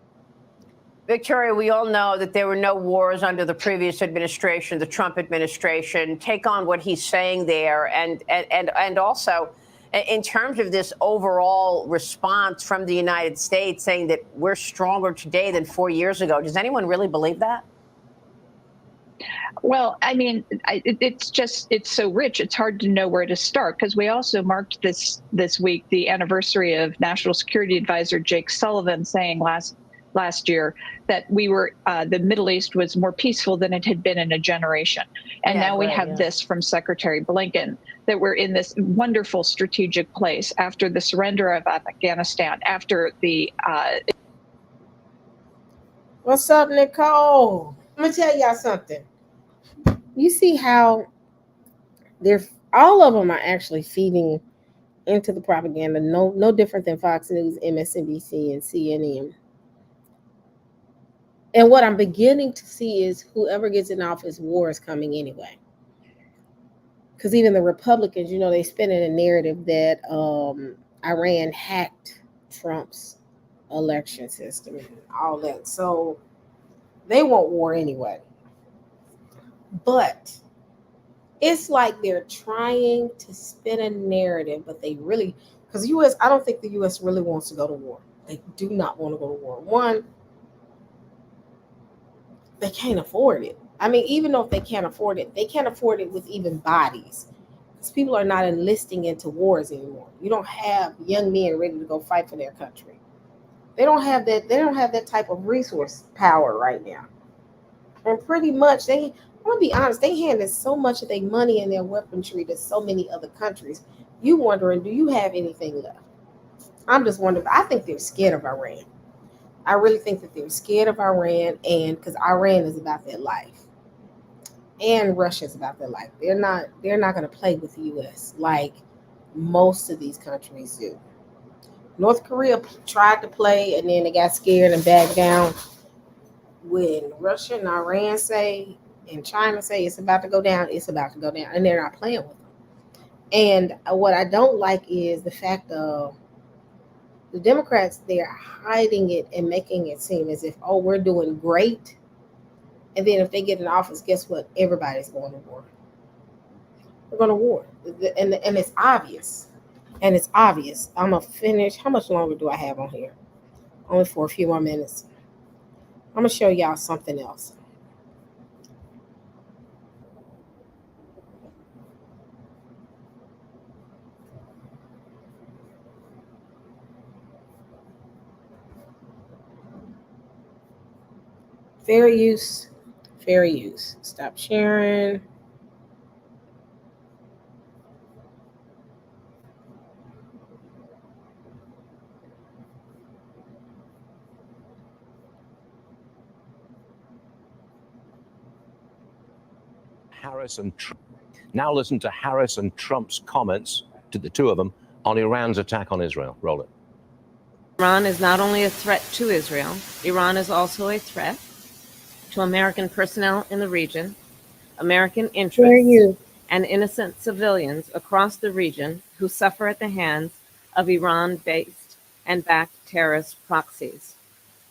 [SPEAKER 5] Victoria, we all know that there were no wars under the previous administration, the Trump administration. Take on what he's saying there, and also in terms of this overall response from the United States saying that we're stronger today than 4 years ago. Does anyone really believe that?
[SPEAKER 6] Well, I mean, it's so rich. It's hard to know where to start, because we also marked this week the anniversary of National Security Advisor Jake Sullivan saying last year that the Middle East was more peaceful than it had been in a generation. And now we have this from Secretary Blinken, that we're in this wonderful strategic place after the surrender of Afghanistan, after the...
[SPEAKER 1] What's up, Nicole? I'm going to tell y'all something. You see how all of them are actually feeding into the propaganda, no different than Fox News, MSNBC, and CNN. And what I'm beginning to see is whoever gets in office, war is coming anyway. Because even the Republicans, they spin in a narrative that Iran hacked Trump's election system and all that. So they want war anyway. But it's like they're trying to spin a narrative, but they really, because I don't think the U.S. really wants to go to war. They do not want to go to war. One, they can't afford it. I mean, even though if they can't afford it, they can't afford it with even bodies. Because people are not enlisting into wars anymore. You don't have young men ready to go fight for their country. They don't have that type of resource power right now. And pretty much, I'm going to be honest, they handed so much of their money and their weaponry to so many other countries. You wondering, do you have anything left? I'm just wondering. I think they're scared of Iran. I really think that they're scared of Iran, and because Iran is about their life, and Russia is about their life. They're not going to play with the U.S. like most of these countries do. North Korea tried to play, and then they got scared and backed down. When Russia and Iran say, and China say it's about to go down, it's about to go down, and they're not playing with them. And what I don't like is the fact of the Democrats, they're hiding it and making it seem as if, we're doing great. And then if they get in office, guess what? Everybody's going to war. We're going to war. And it's obvious. And it's obvious. I'm going to finish. How much longer do I have on here? Only for a few more minutes. I'm going to show y'all something else. Fair use. Stop sharing.
[SPEAKER 8] Harris and Trump. Now listen to Harris and Trump's comments, to the two of them, on Iran's attack on Israel. Roll it.
[SPEAKER 9] Iran is not only a threat to Israel, Iran is also a threat to American personnel in the region, American interests, and innocent civilians across the region who suffer at the hands of Iran-based and backed terrorist proxies.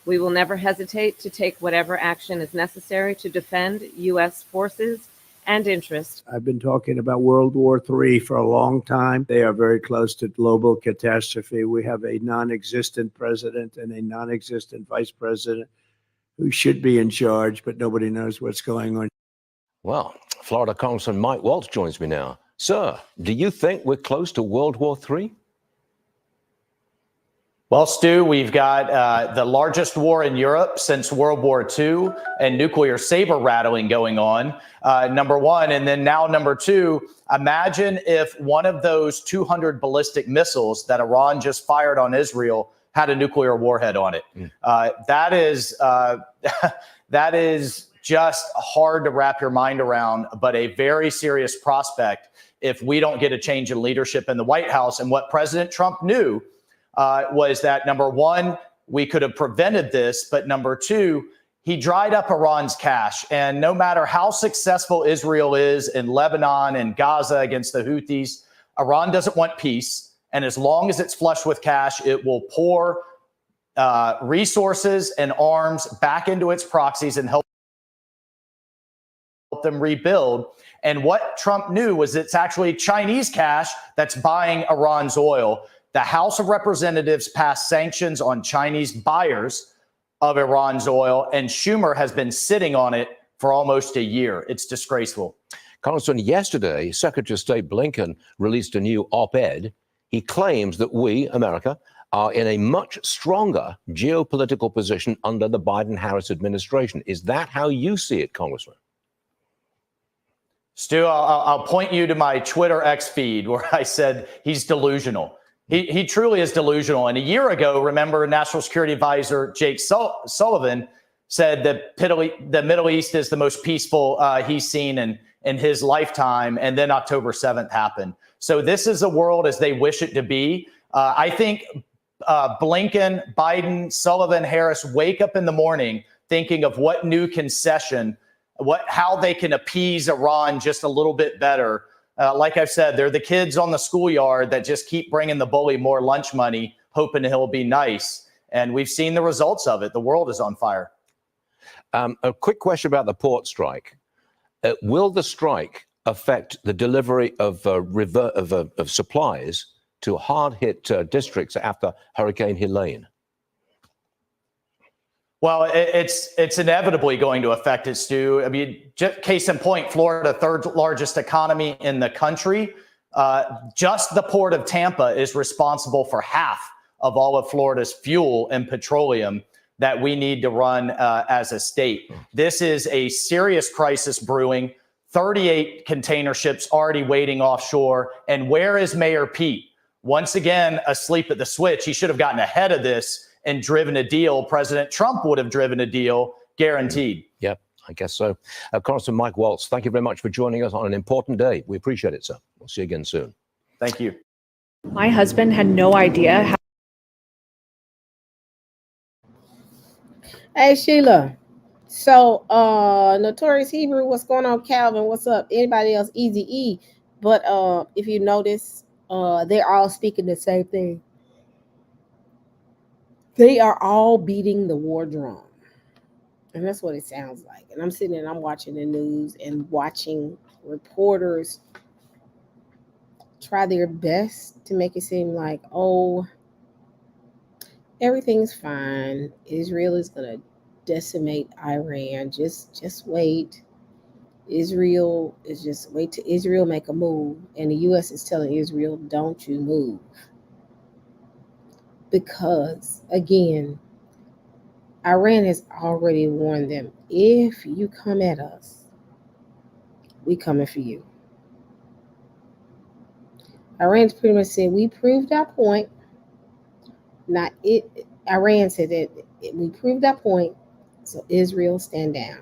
[SPEAKER 9] We will never hesitate to take whatever action is necessary to defend U.S. forces and interest.
[SPEAKER 10] I've been talking about World War III for a long time. They are very close to global catastrophe. We have a non-existent president and a non-existent vice president who should be in charge, but nobody knows what's going on.
[SPEAKER 8] Well, Florida Congressman Mike Waltz joins me now. Sir, do you think we're close to World War III?
[SPEAKER 11] Well, Stu, we've got the largest war in Europe since World War II and nuclear saber rattling going on, number one. And then now, number two, imagine if one of those 200 ballistic missiles that Iran just fired on Israel had a nuclear warhead on it. That is just hard to wrap your mind around, but a very serious prospect if we don't get a change in leadership in the White House. And what President Trump knew was that, number one, we could have prevented this, but number two, he dried up Iran's cash. And no matter how successful Israel is in Lebanon and Gaza against the Houthis, Iran doesn't want peace. And as long as it's flush with cash, it will pour resources and arms back into its proxies and help them rebuild. And what Trump knew was it's actually Chinese cash that's buying Iran's oil. The House of Representatives passed sanctions on Chinese buyers of Iran's oil, and Schumer has been sitting on it for almost a year. It's disgraceful.
[SPEAKER 8] Congressman, yesterday, Secretary of State Blinken released a new op-ed. He claims that we, America, are in a much stronger geopolitical position under the Biden-Harris administration. Is that how you see it, Congressman?
[SPEAKER 11] Stu, I'll point you to my Twitter X feed where I said he's delusional. He truly is delusional. And a year ago, remember, National Security Advisor Jake Sullivan said that the Middle East is the most peaceful he's seen in his lifetime. And then October 7th happened. So this is a world as they wish it to be. I think Blinken, Biden, Sullivan, Harris wake up in the morning thinking of what new concession, how they can appease Iran just a little bit better. Like I've said, they're the kids on the schoolyard that just keep bringing the bully more lunch money, hoping he'll be nice. And we've seen the results of it. The world is on fire.
[SPEAKER 8] A quick question about the port strike. Will the strike affect the delivery of supplies to hard-hit districts after Hurricane Helene?
[SPEAKER 11] Well, it's inevitably going to affect it, Stu. I mean, just case in point, Florida, third largest economy in the country. Just the port of Tampa is responsible for half of all of Florida's fuel and petroleum that we need to run as a state. This is a serious crisis brewing. 38 container ships already waiting offshore. And where is Mayor Pete? Once again, asleep at the switch. He should have gotten ahead of this and driven a deal. President Trump would have driven a deal, guaranteed.
[SPEAKER 8] Yep, I guess so. Congressman Mike Waltz, thank you very much for joining us on an important day. We appreciate it, sir. We'll see you again soon.
[SPEAKER 11] Thank you.
[SPEAKER 12] My husband had no idea how.
[SPEAKER 1] Hey, Sheila. So, Notorious Hebrew, what's going on? Calvin, what's up? Anybody else? Easy E. But if you notice, they're all speaking the same thing. They are all beating the war drum. And that's what it sounds like. And I'm sitting and I'm watching the news and watching reporters try their best to make it seem like, oh, everything's fine. Israel is going to decimate Iran. Just wait. Israel is just wait till Israel make a move. And the U.S. is telling Israel, don't you move. Because, again, Iran has already warned them, if you come at us, we coming for you. Iran's pretty much said, we proved our point. Iran said that we proved our point, so Israel stand down.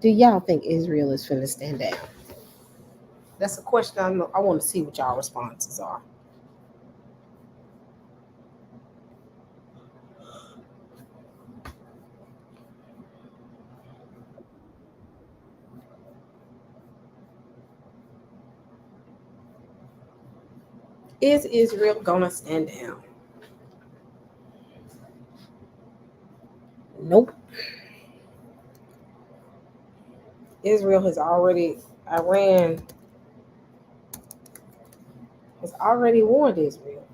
[SPEAKER 1] Do y'all think Israel is finna stand down? That's a question I want to see what y'all responses are. Is Israel gonna stand down? Nope. Israel has already, Iran has already warned Israel,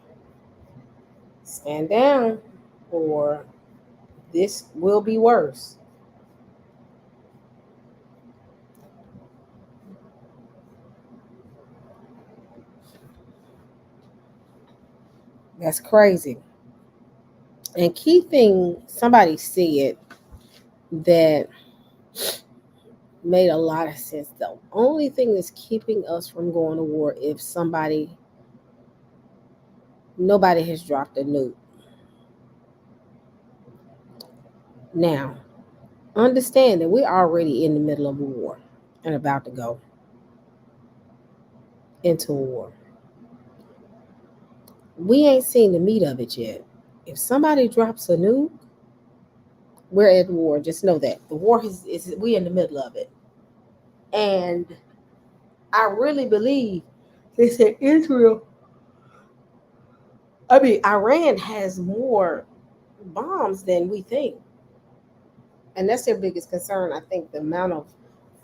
[SPEAKER 1] stand down or this will be worse. That's crazy. And key thing, somebody said that made a lot of sense. The only thing that's keeping us from going to war if nobody has dropped a nuke. Now, understand that we're already in the middle of a war and about to go into a war. We ain't seen the meat of it yet. If somebody drops a nuke, we're at war. Just know that the war is we in the middle of it. And I really believe they said Iran has more bombs than we think. And that's their biggest concern. I think the amount of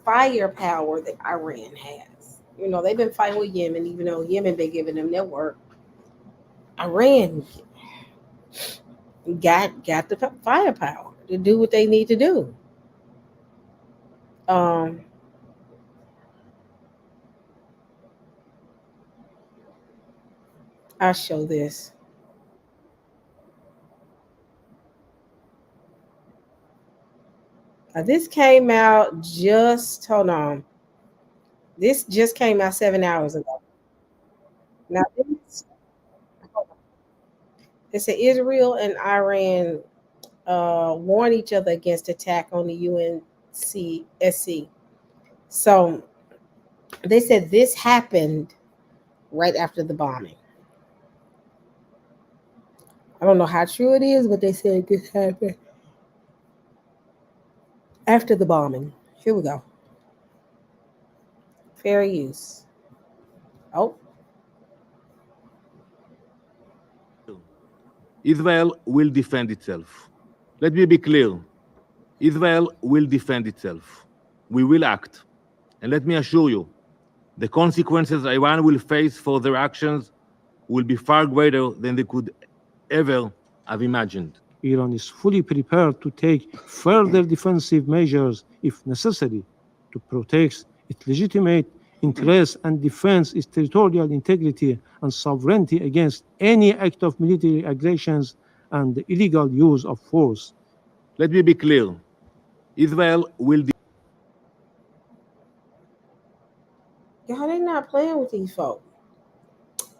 [SPEAKER 1] firepower that Iran has. You know, they've been fighting with Yemen, even though Yemen been giving them their work. Iran got the firepower to do what they need to do. I'll show this. This came out hold on. This just came out 7 hours ago. Now, it said Israel and Iran warn each other against attack on the UNSC. So they said this happened right after the bombing. I don't know how true it is, but they said this happened after the bombing. Here we go. Fair use. Oh.
[SPEAKER 13] Israel will defend itself. Let me be clear. Israel will defend itself. We will act. And let me assure you, the consequences Iran will face for their actions will be far greater than they could ever have imagined.
[SPEAKER 14] Iran is fully prepared to take further defensive measures if necessary to protect its legitimate interests and defend its territorial integrity and sovereignty against any act of military aggressions and the illegal use of force.
[SPEAKER 13] Let me be clear. Israel will
[SPEAKER 1] Y'all, they not playing with these folks.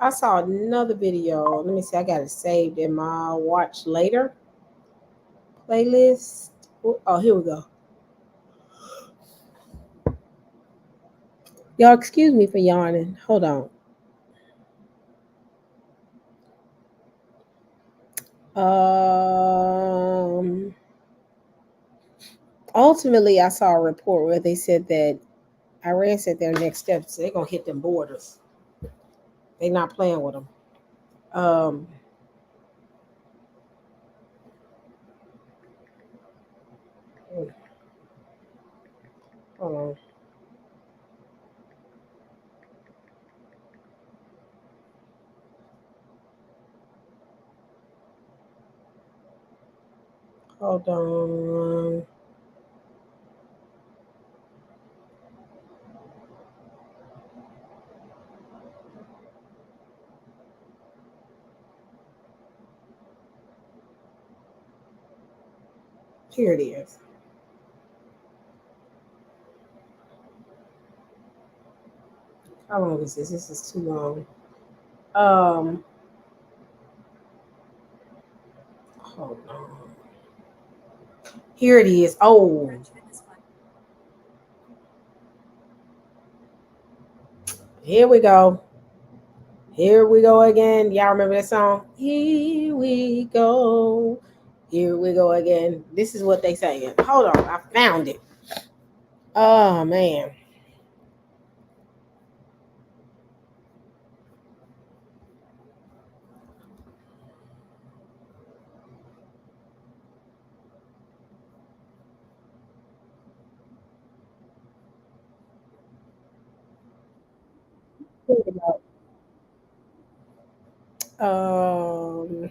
[SPEAKER 1] I saw another video. Let me see. I got it saved in my watch later playlist. Oh, here we go. Y'all, excuse me for yawning. Hold on. Ultimately, I saw a report where they said that Iran said their next steps, they're going to hit them borders. They're not playing with them. Hold on. Hold on. Here it is. How long is this? This is too long. Hold on. Here it is. Oh. Here we go. Here we go again. Y'all remember that song? Here we go. Here we go again. This is what they saying. Hold on. I found it. Oh, man. So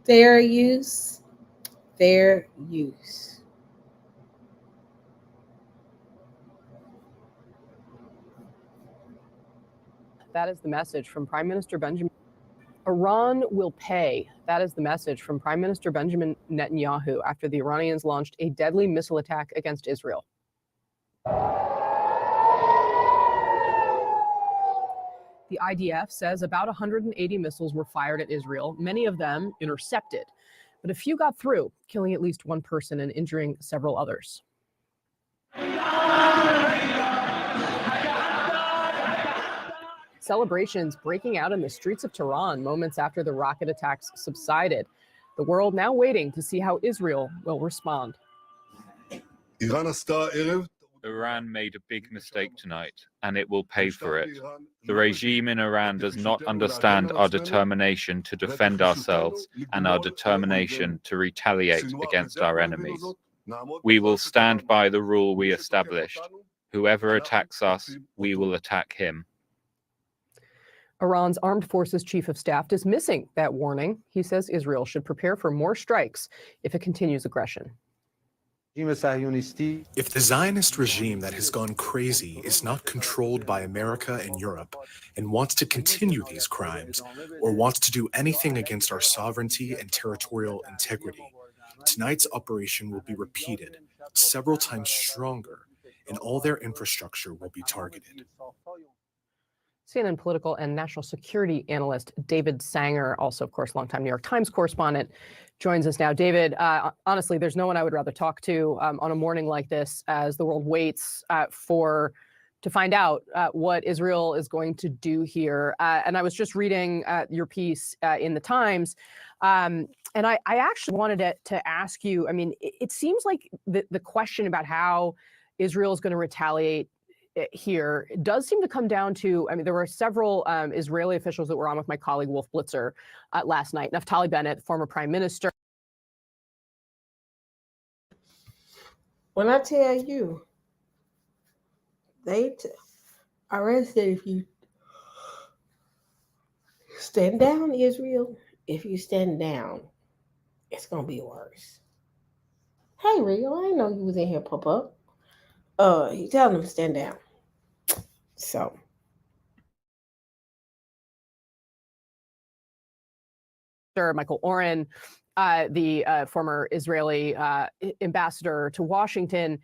[SPEAKER 1] fair use.
[SPEAKER 15] That is the message from Prime Minister Benjamin. Iran will pay. That is the message from Prime Minister Benjamin Netanyahu after the Iranians launched a deadly missile attack against Israel. The IDF says about 180 missiles were fired at Israel, many of them intercepted. But a few got through, killing at least one person and injuring several others. Celebrations breaking out in the streets of Tehran moments after the rocket attacks subsided. The world now waiting to see how Israel will respond.
[SPEAKER 16] Iran made a big mistake tonight, and it will pay for it. The regime in Iran does not understand our determination to defend ourselves and our determination to retaliate against our enemies. We will stand by the rule we established. Whoever attacks us, we will attack him.
[SPEAKER 15] Iran's armed forces chief of staff dismissing that warning. He says Israel should prepare for more strikes if it continues aggression.
[SPEAKER 17] If the Zionist regime that has gone crazy is not controlled by America and Europe and wants to continue these crimes or wants to do anything against our sovereignty and territorial integrity, tonight's operation will be repeated several times stronger and all their infrastructure will be targeted.
[SPEAKER 15] CNN political and national security analyst David Sanger, also, of course, longtime New York Times correspondent, joins us now. David, honestly, there's no one I would rather talk to on a morning like this as the world waits to find out what Israel is going to do here. And I was just reading your piece in the Times, and I actually wanted to ask you, I mean, it seems like the question about how Israel is going to retaliate here does seem to come down to, I mean, there were several Israeli officials that were on with my colleague Wolf Blitzer last night. Naftali Bennett, former prime minister.
[SPEAKER 1] When I tell you, Iran said if you stand down, Israel, if you stand down, it's going to be worse. Hey, Rio, I didn't know you was in here, Papa. You tell them to stand down. So.
[SPEAKER 15] Michael Oren, the former Israeli ambassador to Washington,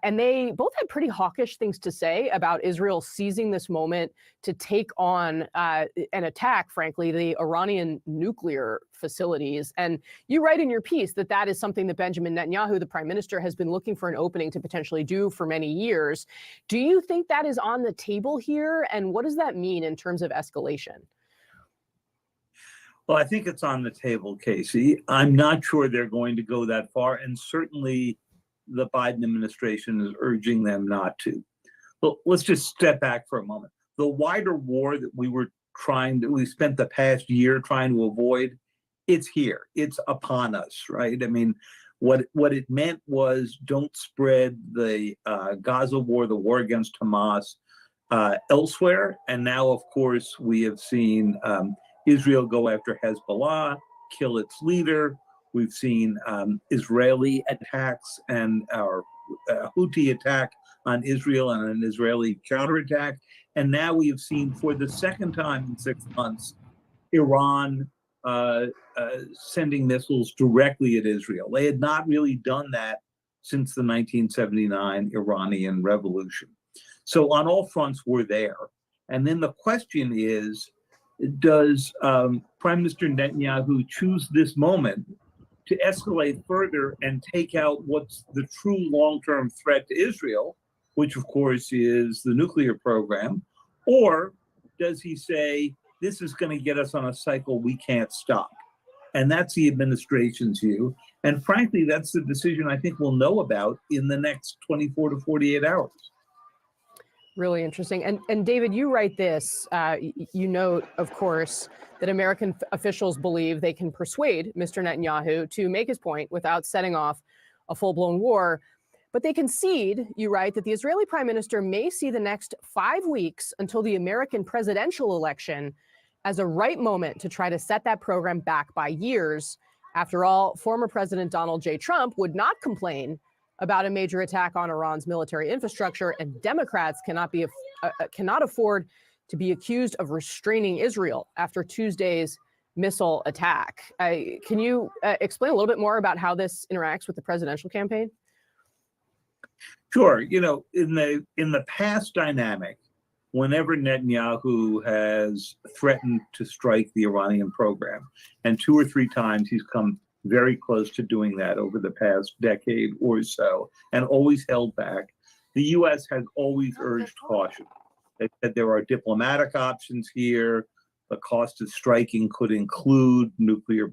[SPEAKER 15] and they both had pretty hawkish things to say about Israel seizing this moment to take on and attack, frankly, the Iranian nuclear facilities. And you write in your piece that that is something that Benjamin Netanyahu, the prime minister, has been looking for an opening to potentially do for many years. Do you think that is on the table here? And what does that mean in terms of escalation?
[SPEAKER 18] Well, I think it's on the table, Casey. I'm not sure they're going to go that far, and certainly the Biden administration is urging them not to. But let's just step back for a moment. The wider war that we spent the past year trying to avoid, it's here. It's upon us, right? I mean, what it meant was don't spread the Gaza war, the war against Hamas, elsewhere. And now, of course, we have seen Israel go after Hezbollah, kill its leader. We've seen Israeli attacks and our Houthi attack on Israel and an Israeli counterattack. And now we have seen for the second time in 6 months, Iran sending missiles directly at Israel. They had not really done that since the 1979 Iranian Revolution. So on all fronts, we're there. And then the question is, does Prime Minister Netanyahu choose this moment to escalate further and take out what's the true long-term threat to Israel, which of course is the nuclear program? Or does he say, this is going to get us on a cycle we can't stop? And that's the administration's view. And frankly, that's the decision I think we'll know about in the next 24 to 48 hours.
[SPEAKER 15] Really interesting. And David, you write this. You note, of course, that American officials believe they can persuade Mr. Netanyahu to make his point without setting off a full-blown war. But they concede, you write, that the Israeli prime minister may see the next 5 weeks until the American presidential election as a right moment to try to set that program back by years. After all, former President Donald J. Trump would not complain about a major attack on Iran's military infrastructure, and Democrats cannot afford to be accused of restraining Israel after Tuesday's missile attack. Can you explain a little bit more about how this interacts with the presidential campaign?
[SPEAKER 18] Sure. You know, in the past dynamic, whenever Netanyahu has threatened to strike the Iranian program, and 2 or 3 times he's come very close to doing that over the past decade or so, and always held back, the U.S. has always urged caution. They said there are diplomatic options here. The cost of striking could include nuclear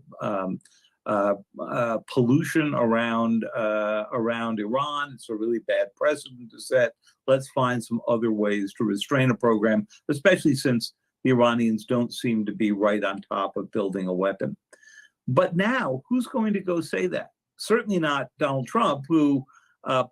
[SPEAKER 18] pollution around Iran. It's a really bad precedent to set. Let's find some other ways to restrain a program, especially since the Iranians don't seem to be right on top of building a weapon. But now, who's going to go say that? Certainly not Donald Trump, who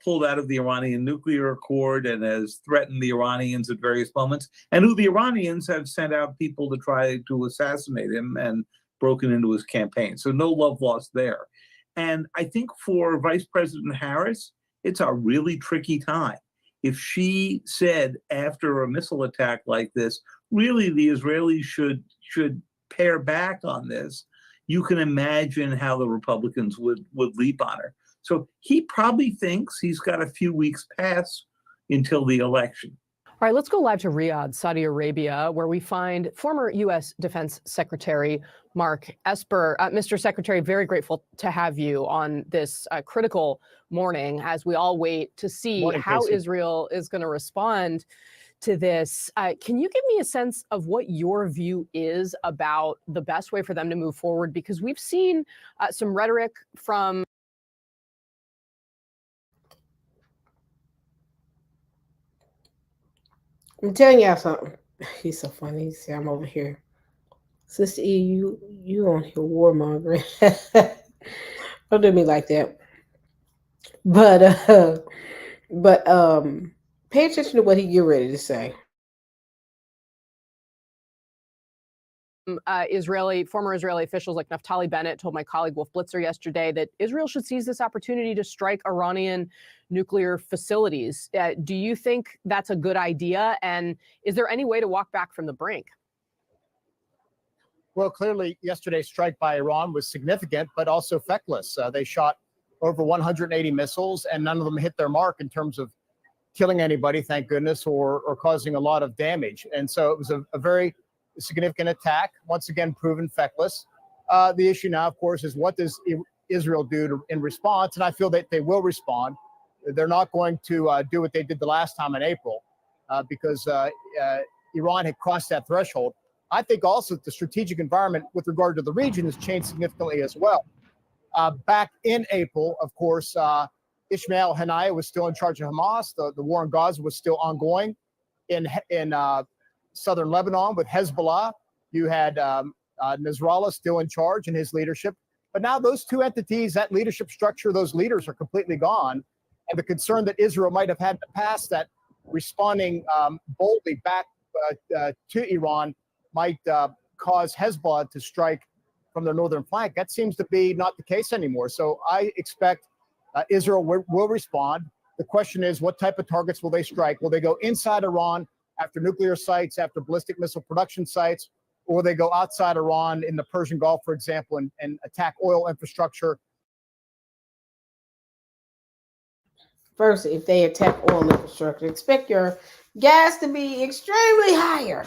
[SPEAKER 18] pulled out of the Iranian nuclear accord and has threatened the Iranians at various moments, and who the Iranians have sent out people to try to assassinate him and broken into his campaign. So no love lost there. And I think for Vice President Harris, it's a really tricky time. If she said after a missile attack like this, really the Israelis should pare back on this, you can imagine how the Republicans would leap on her. So he probably thinks he's got a few weeks pass until the election.
[SPEAKER 15] All right, let's go live to Riyadh, Saudi Arabia, where we find former U.S. Defense Secretary Mark Esper. Mr. Secretary, very grateful to have you on this critical morning as we all wait to see how Israel is going to respond to this. Can you give me a sense of what your view is about the best way for them to move forward? Because we've seen some rhetoric from
[SPEAKER 1] I'm telling y'all something. He's so funny. He said, I'm over here. Sister E, you on here warmongering. Don't do me like that. But pay attention to what he get ready to say.
[SPEAKER 15] Former Israeli officials like Naftali Bennett told my colleague Wolf Blitzer yesterday that Israel should seize this opportunity to strike Iranian nuclear facilities. Do you think that's a good idea? And is there any way to walk back from the brink?
[SPEAKER 19] Well, clearly yesterday's strike by Iran was significant, but also feckless. They shot over 180 missiles, and none of them hit their mark in terms of killing anybody, thank goodness, or causing a lot of damage. And so it was a very significant attack, once again proven feckless. The issue now, of course, is what does Israel do in response? And I feel that they will respond. They're not going to do what they did the last time in April because Iran had crossed that threshold. I think also that the strategic environment with regard to the region has changed significantly as well. Back in April, of course, Ismail Haniyeh was still in charge of Hamas. The war in Gaza was still ongoing. In southern Lebanon with Hezbollah, you had Nasrallah still in charge in his leadership. But now those two entities, that leadership structure, those leaders are completely gone. And the concern that Israel might have had in the past that responding boldly back to Iran might cause Hezbollah to strike from their northern flank, that seems to be not the case anymore. So I expect Israel will respond. The question is, what type of targets will they strike? Will they go inside Iran after nuclear sites, after ballistic missile production sites, or will they go outside Iran in the Persian Gulf, for example, and attack oil infrastructure?
[SPEAKER 1] First, if they attack oil infrastructure, expect your gas to be extremely higher.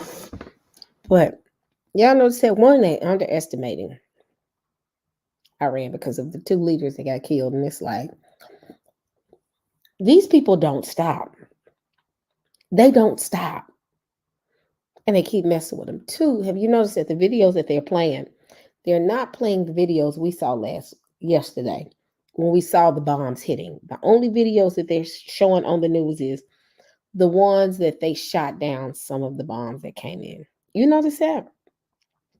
[SPEAKER 1] But y'all notice that one, they underestimating Iran because of the two leaders that got killed. And it's like, these people don't stop. They don't stop. And they keep messing with them. Two, have you noticed that the videos that they're playing, they're not playing the videos we saw yesterday when we saw the bombs hitting. The only videos that they're showing on the news is the ones that they shot down some of the bombs that came in. You notice that?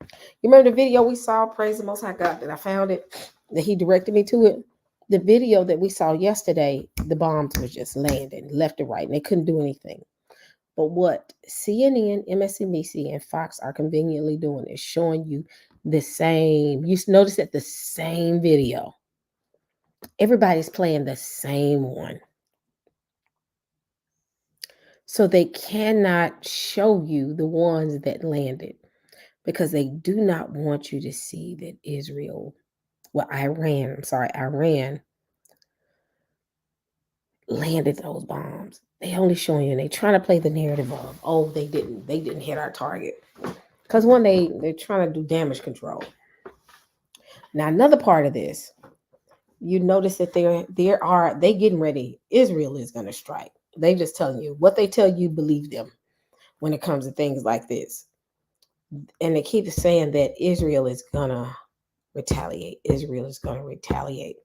[SPEAKER 1] You remember the video we saw, praise the Most High God, that I found it, that he directed me to it? The video that we saw yesterday, the bombs were just landing left and right, and they couldn't do anything. But what CNN, MSNBC, and Fox are conveniently doing is showing you the same. You notice that the same video. Everybody's playing the same one. So they cannot show you the ones that landed because they do not want you to see that Iran landed those bombs. They only showing you, and they trying to play the narrative of, oh, they didn't hit our target. Because one, they're trying to do damage control. Now, another part of this, you notice that they getting ready. Israel is going to strike. They just telling you what they tell you, believe them when it comes to things like this. And they keep saying that Israel is going to retaliate. Israel is going to retaliate.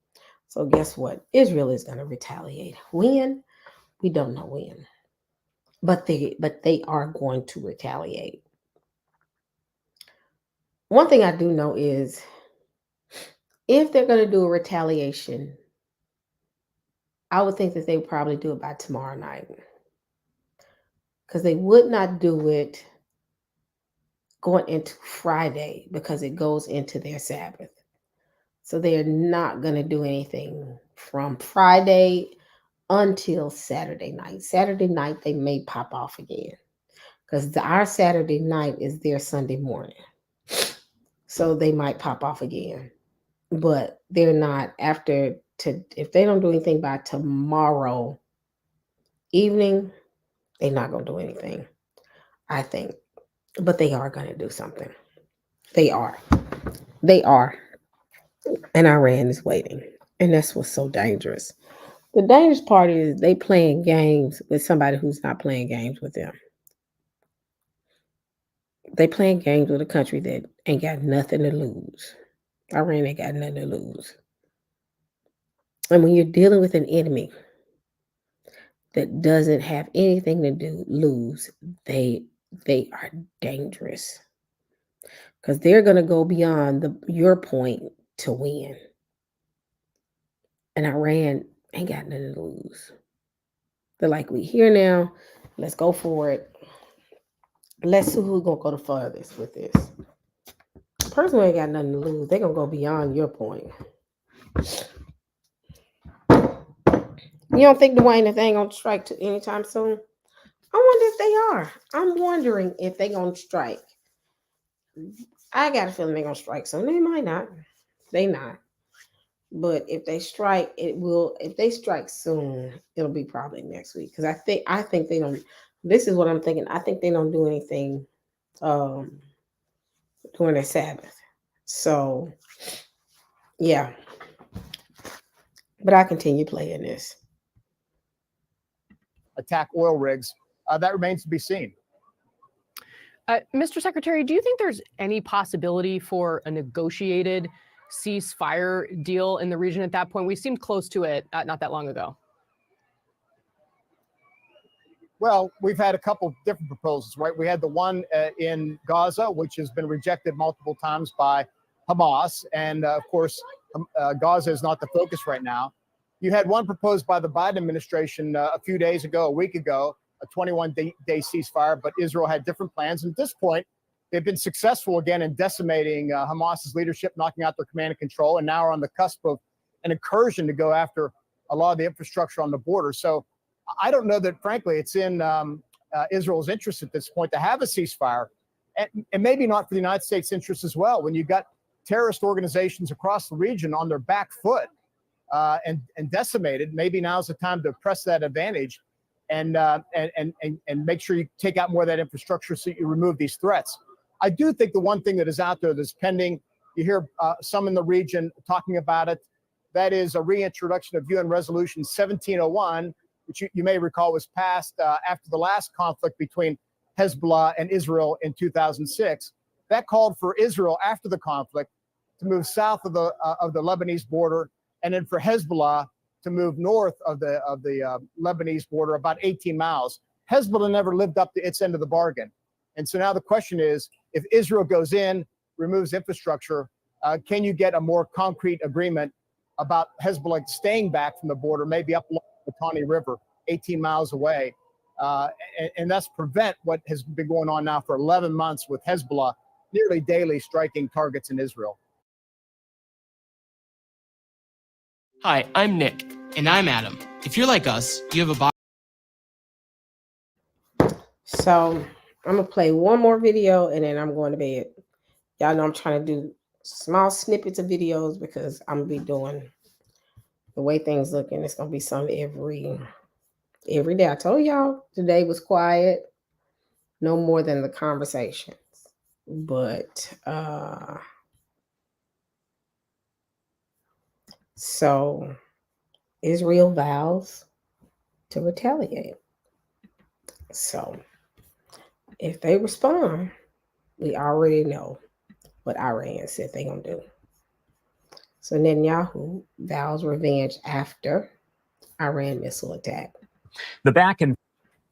[SPEAKER 1] So guess what? Israel is going to retaliate. When? We don't know when. But they are going to retaliate. One thing I do know is if they're going to do a retaliation, I would think that they would probably do it by tomorrow night. Because they would not do it going into Friday because it goes into their Sabbath. So they're not going to do anything from Friday until Saturday night. Saturday night, they may pop off again because our Saturday night is their Sunday morning. So they might pop off again. But they're not if they don't do anything by tomorrow evening, they're not going to do anything, I think. But they are going to do something. They are. And Iran is waiting. And that's what's so dangerous. The dangerous part is they playing games with somebody who's not playing games with them. They playing games with a country that ain't got nothing to lose. Iran ain't got nothing to lose. And when you're dealing with an enemy that doesn't have anything to lose, they are dangerous. Because they're going to go beyond your point to win. And Iran ain't got nothing to lose. They're like, we here now. Let's go for it. Let's see who's going to go the furthest with this. The person who ain't got nothing to lose, they're going to go beyond your point. You don't think Dwayne, that they ain't going to strike anytime soon? I wonder if they are. I'm wondering if they're going to strike. I got a feeling they're going to strike soon. They might not. They not. But if they strike, it will. If they strike soon, it'll be probably next week. Because I think they don't. This is what I'm thinking. I think they don't do anything during their Sabbath. So, yeah. But I continue playing this.
[SPEAKER 19] Attack oil rigs. That remains to be seen.
[SPEAKER 15] Mr. Secretary, do you think there's any possibility for a negotiated ceasefire deal in the region at that point? We seemed close to it not that long ago.
[SPEAKER 19] Well, we've had a couple different proposals, right? We had the one in Gaza, which has been rejected multiple times by Hamas. And of course, Gaza is not the focus right now. You had one proposed by the Biden administration a week ago, a 21-day ceasefire, but Israel had different plans. And at this point, they've been successful again in decimating Hamas's leadership, knocking out their command and control, and now are on the cusp of an incursion to go after a lot of the infrastructure on the border. So I don't know that, frankly, it's in Israel's interest at this point to have a ceasefire, and maybe not for the United States' interest as well. When you've got terrorist organizations across the region on their back foot and decimated, maybe now's the time to press that advantage and make sure you take out more of that infrastructure so you remove these threats. I do think the one thing that is out there that's pending, you hear some in the region talking about it, that is a reintroduction of UN Resolution 1701, which you may recall was passed after the last conflict between Hezbollah and Israel in 2006. That called for Israel after the conflict to move south of the Lebanese border, and then for Hezbollah to move north of the Lebanese border about 18 miles. Hezbollah never lived up to its end of the bargain. And so now the question is, if Israel goes in, removes infrastructure, can you get a more concrete agreement about Hezbollah staying back from the border, maybe up along the Litani River, 18 miles away, and thus prevent what has been going on now for 11 months with Hezbollah nearly daily striking targets in Israel?
[SPEAKER 20] Hi, I'm Nick. And I'm Adam. If you're like us, you have a body.
[SPEAKER 1] So I'm going to play one more video and then I'm going to bed. Y'all know I'm trying to do small snippets of videos because I'm going to be doing the way things look, and it's going to be something every day. I told y'all today was quiet, no more than the conversations. But so Israel vows to retaliate. So if they respond, we already know what Iran said they're going to do. So Netanyahu vows revenge after Iran missile attack.
[SPEAKER 21] The back and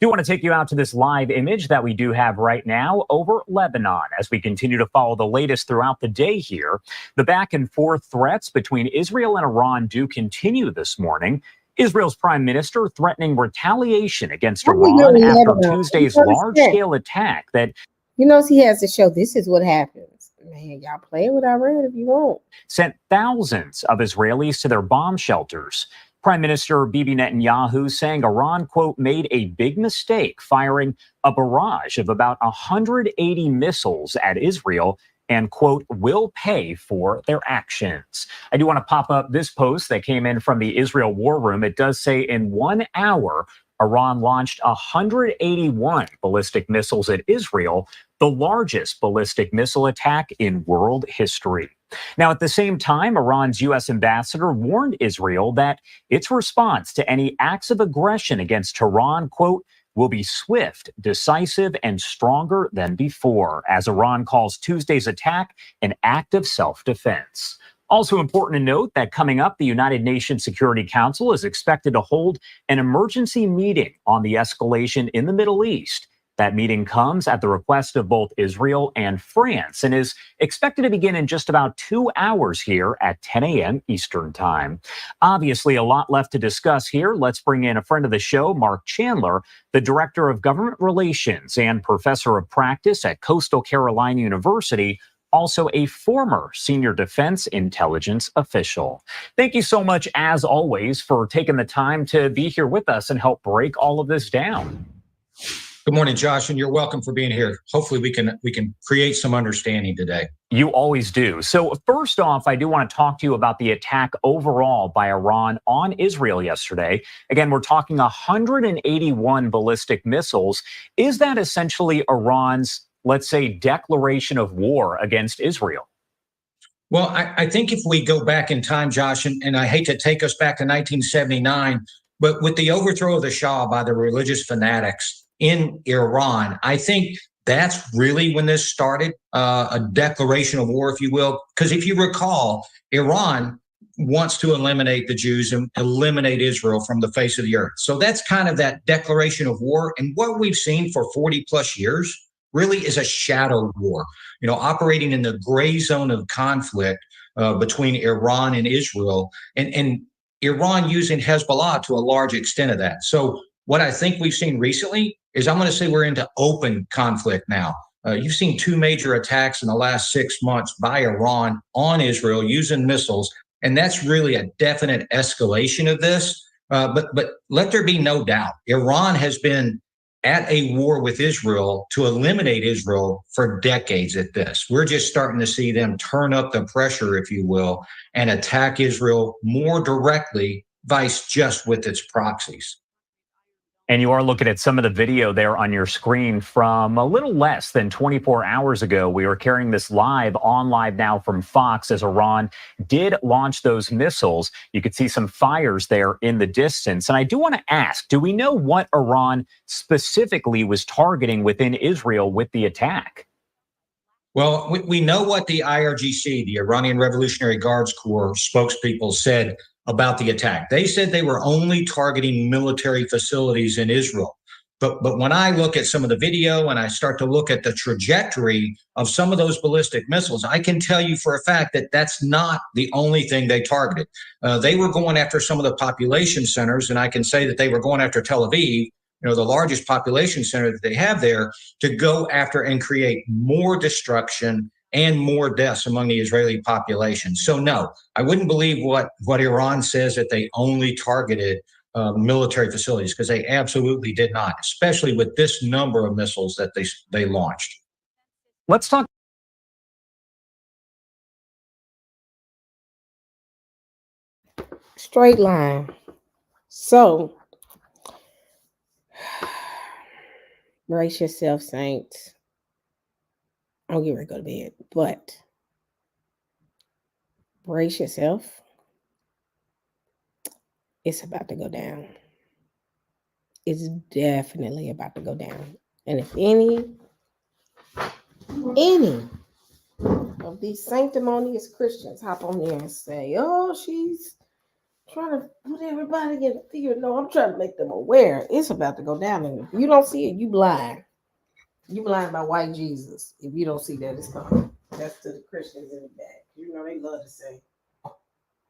[SPEAKER 21] do want to take you out to this live image that we do have right now over Lebanon as we continue to follow the latest throughout the day here. The back and forth threats between Israel and Iran do continue this morning. Israel's prime minister threatening retaliation against Iran after Tuesday's large-scale attack that...
[SPEAKER 1] You know, he has to show this is what happens. Man, y'all play with Iran if you want.
[SPEAKER 21] Sent thousands of Israelis to their bomb shelters. Prime Minister Bibi Netanyahu saying Iran, quote, made a big mistake firing a barrage of about 180 missiles at Israel and, quote, will pay for their actions. I do want to pop up this post that came in from the Israel War Room. It does say in 1 hour, Iran launched 181 ballistic missiles at Israel, the largest ballistic missile attack in world history. Now, at the same time, Iran's U.S. ambassador warned Israel that its response to any acts of aggression against Tehran, quote, will be swift, decisive, and stronger than before, as Iran calls Tuesday's attack an act of self-defense. Also important to note that coming up, the United Nations Security Council is expected to hold an emergency meeting on the escalation in the Middle East. That meeting comes at the request of both Israel and France and is expected to begin in just about 2 hours here at 10 a.m. Eastern Time. Obviously, a lot left to discuss here. Let's bring in a friend of the show, Mark Chandler, the Director of Government Relations and Professor of Practice at Coastal Carolina University, also a former senior defense intelligence official. Thank you so much, as always, for taking the time to be here with us and help break all of this down.
[SPEAKER 22] Good morning, Josh, and you're welcome for being here. Hopefully we can create some understanding today.
[SPEAKER 21] You always do. So first off, I do want to talk to you about the attack overall by Iran on Israel yesterday. Again, we're talking 181 ballistic missiles. Is that essentially Iran's, let's say, declaration of war against Israel?
[SPEAKER 22] Well, I think if we go back in time, Josh, and I hate to take us back to 1979, but with the overthrow of the Shah by the religious fanatics in Iran, I think that's really when this started, a declaration of war, if you will. Because if you recall, Iran wants to eliminate the Jews and eliminate Israel from the face of the earth. So that's kind of that declaration of war. And what we've seen for 40 plus years really is a shadow war, you know, operating in the gray zone of conflict between Iran and Israel, and Iran using Hezbollah to a large extent of that. So what I think we've seen recently is, I'm going to say we're into open conflict now. You've seen 2 major attacks in the last 6 months by Iran on Israel using missiles, and that's really a definite escalation of this. But let there be no doubt, Iran has been at a war with Israel to eliminate Israel for decades at this. We're just starting to see them turn up the pressure, if you will, and attack Israel more directly, vice just with its proxies.
[SPEAKER 21] And you are looking at some of the video there on your screen from a little less than 24 hours ago. We were carrying this live on Live Now from Fox as Iran did launch those missiles. You could see some fires there in the distance. And I do want to ask, do we know what Iran specifically was targeting within Israel with the attack?
[SPEAKER 22] Well, we know what the IRGC, the Iranian Revolutionary Guards Corps spokespeople, said about the attack. They said they were only targeting military facilities in Israel. But when I look at some of the video and I start to look at the trajectory of some of those ballistic missiles, I can tell you for a fact that that's not the only thing they targeted. They were going after some of the population centers, and I can say that they were going after Tel Aviv, the largest population center that they have there, to go after and create more destruction and more deaths among the Israeli population. So no, I wouldn't believe what Iran says, that they only targeted military facilities, because they absolutely did not, especially with this number of missiles that they launched.
[SPEAKER 21] Let's talk.
[SPEAKER 1] Straight line. So, brace yourself, saints. I'm getting ready to go to bed, but brace yourself. It's about to go down. It's definitely about to go down. And if any of these sanctimonious Christians hop on there and say, oh, she's trying to put everybody in fear. No, I'm trying to make them aware. It's about to go down. And if you don't see it, you blind. You blind by white Jesus. If you don't see that, it's coming. That's to the Christians in the back. They love to say,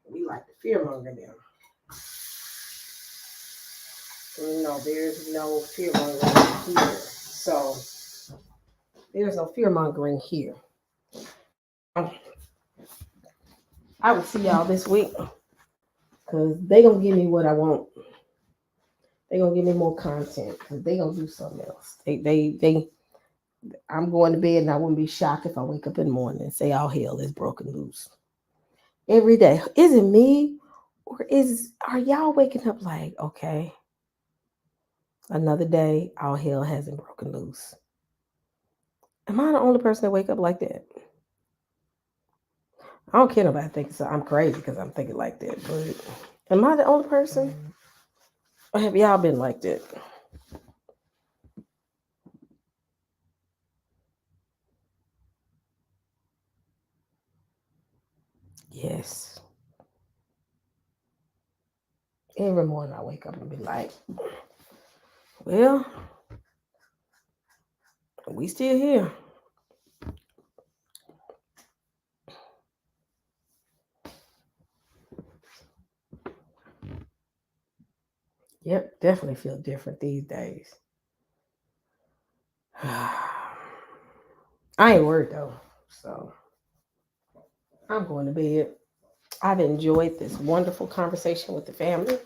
[SPEAKER 1] we like to fearmonger them. No, there's no fearmongering here. So there's no fearmongering here. I will see y'all this week, because they gonna give me what I want. They gonna give me more content, because they gonna do something else. I'm going to bed, and I wouldn't be shocked if I wake up in the morning and say all hell is broken loose. Every day. Is it me? Or are y'all waking up like, okay, another day, all hell hasn't broken loose? Am I the only person that wake up like that? I don't care nobody thinks I'm crazy because I'm thinking like that, but am I the only person? Or have y'all been like that? Yes. Every morning I wake up and be like, well, we still here. Yep, definitely feel different these days. I ain't worried though, so I'm going to bed. I've enjoyed this wonderful conversation with the family.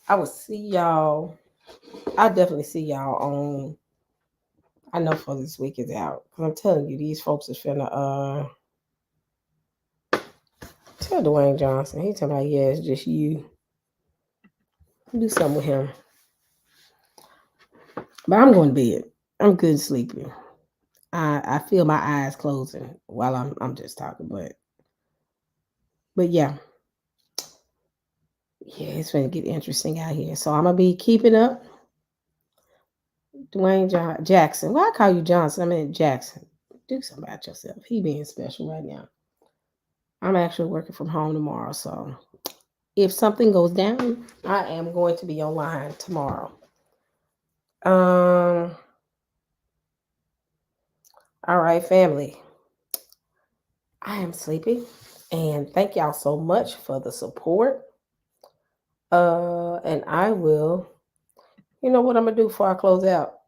[SPEAKER 1] I will see y'all. I'll definitely see y'all on, I know for this week is out, because I'm telling you, these folks is finna tell Dwayne Johnson. He talking about, yeah, it's just you. Do something with him. But I'm going to bed. I'm good sleeping. I feel my eyes closing while I'm just talking, but yeah. Yeah, it's going to get interesting out here. So I'm going to be keeping up. Dwayne Jackson. Why I call you Johnson? I mean Jackson. Do something about yourself. He being special right now. I'm actually working from home tomorrow, so if something goes down, I am going to be online tomorrow. All right, family. I am sleepy, and thank y'all so much for the support. And I will, you know what I'm gonna do before I close out?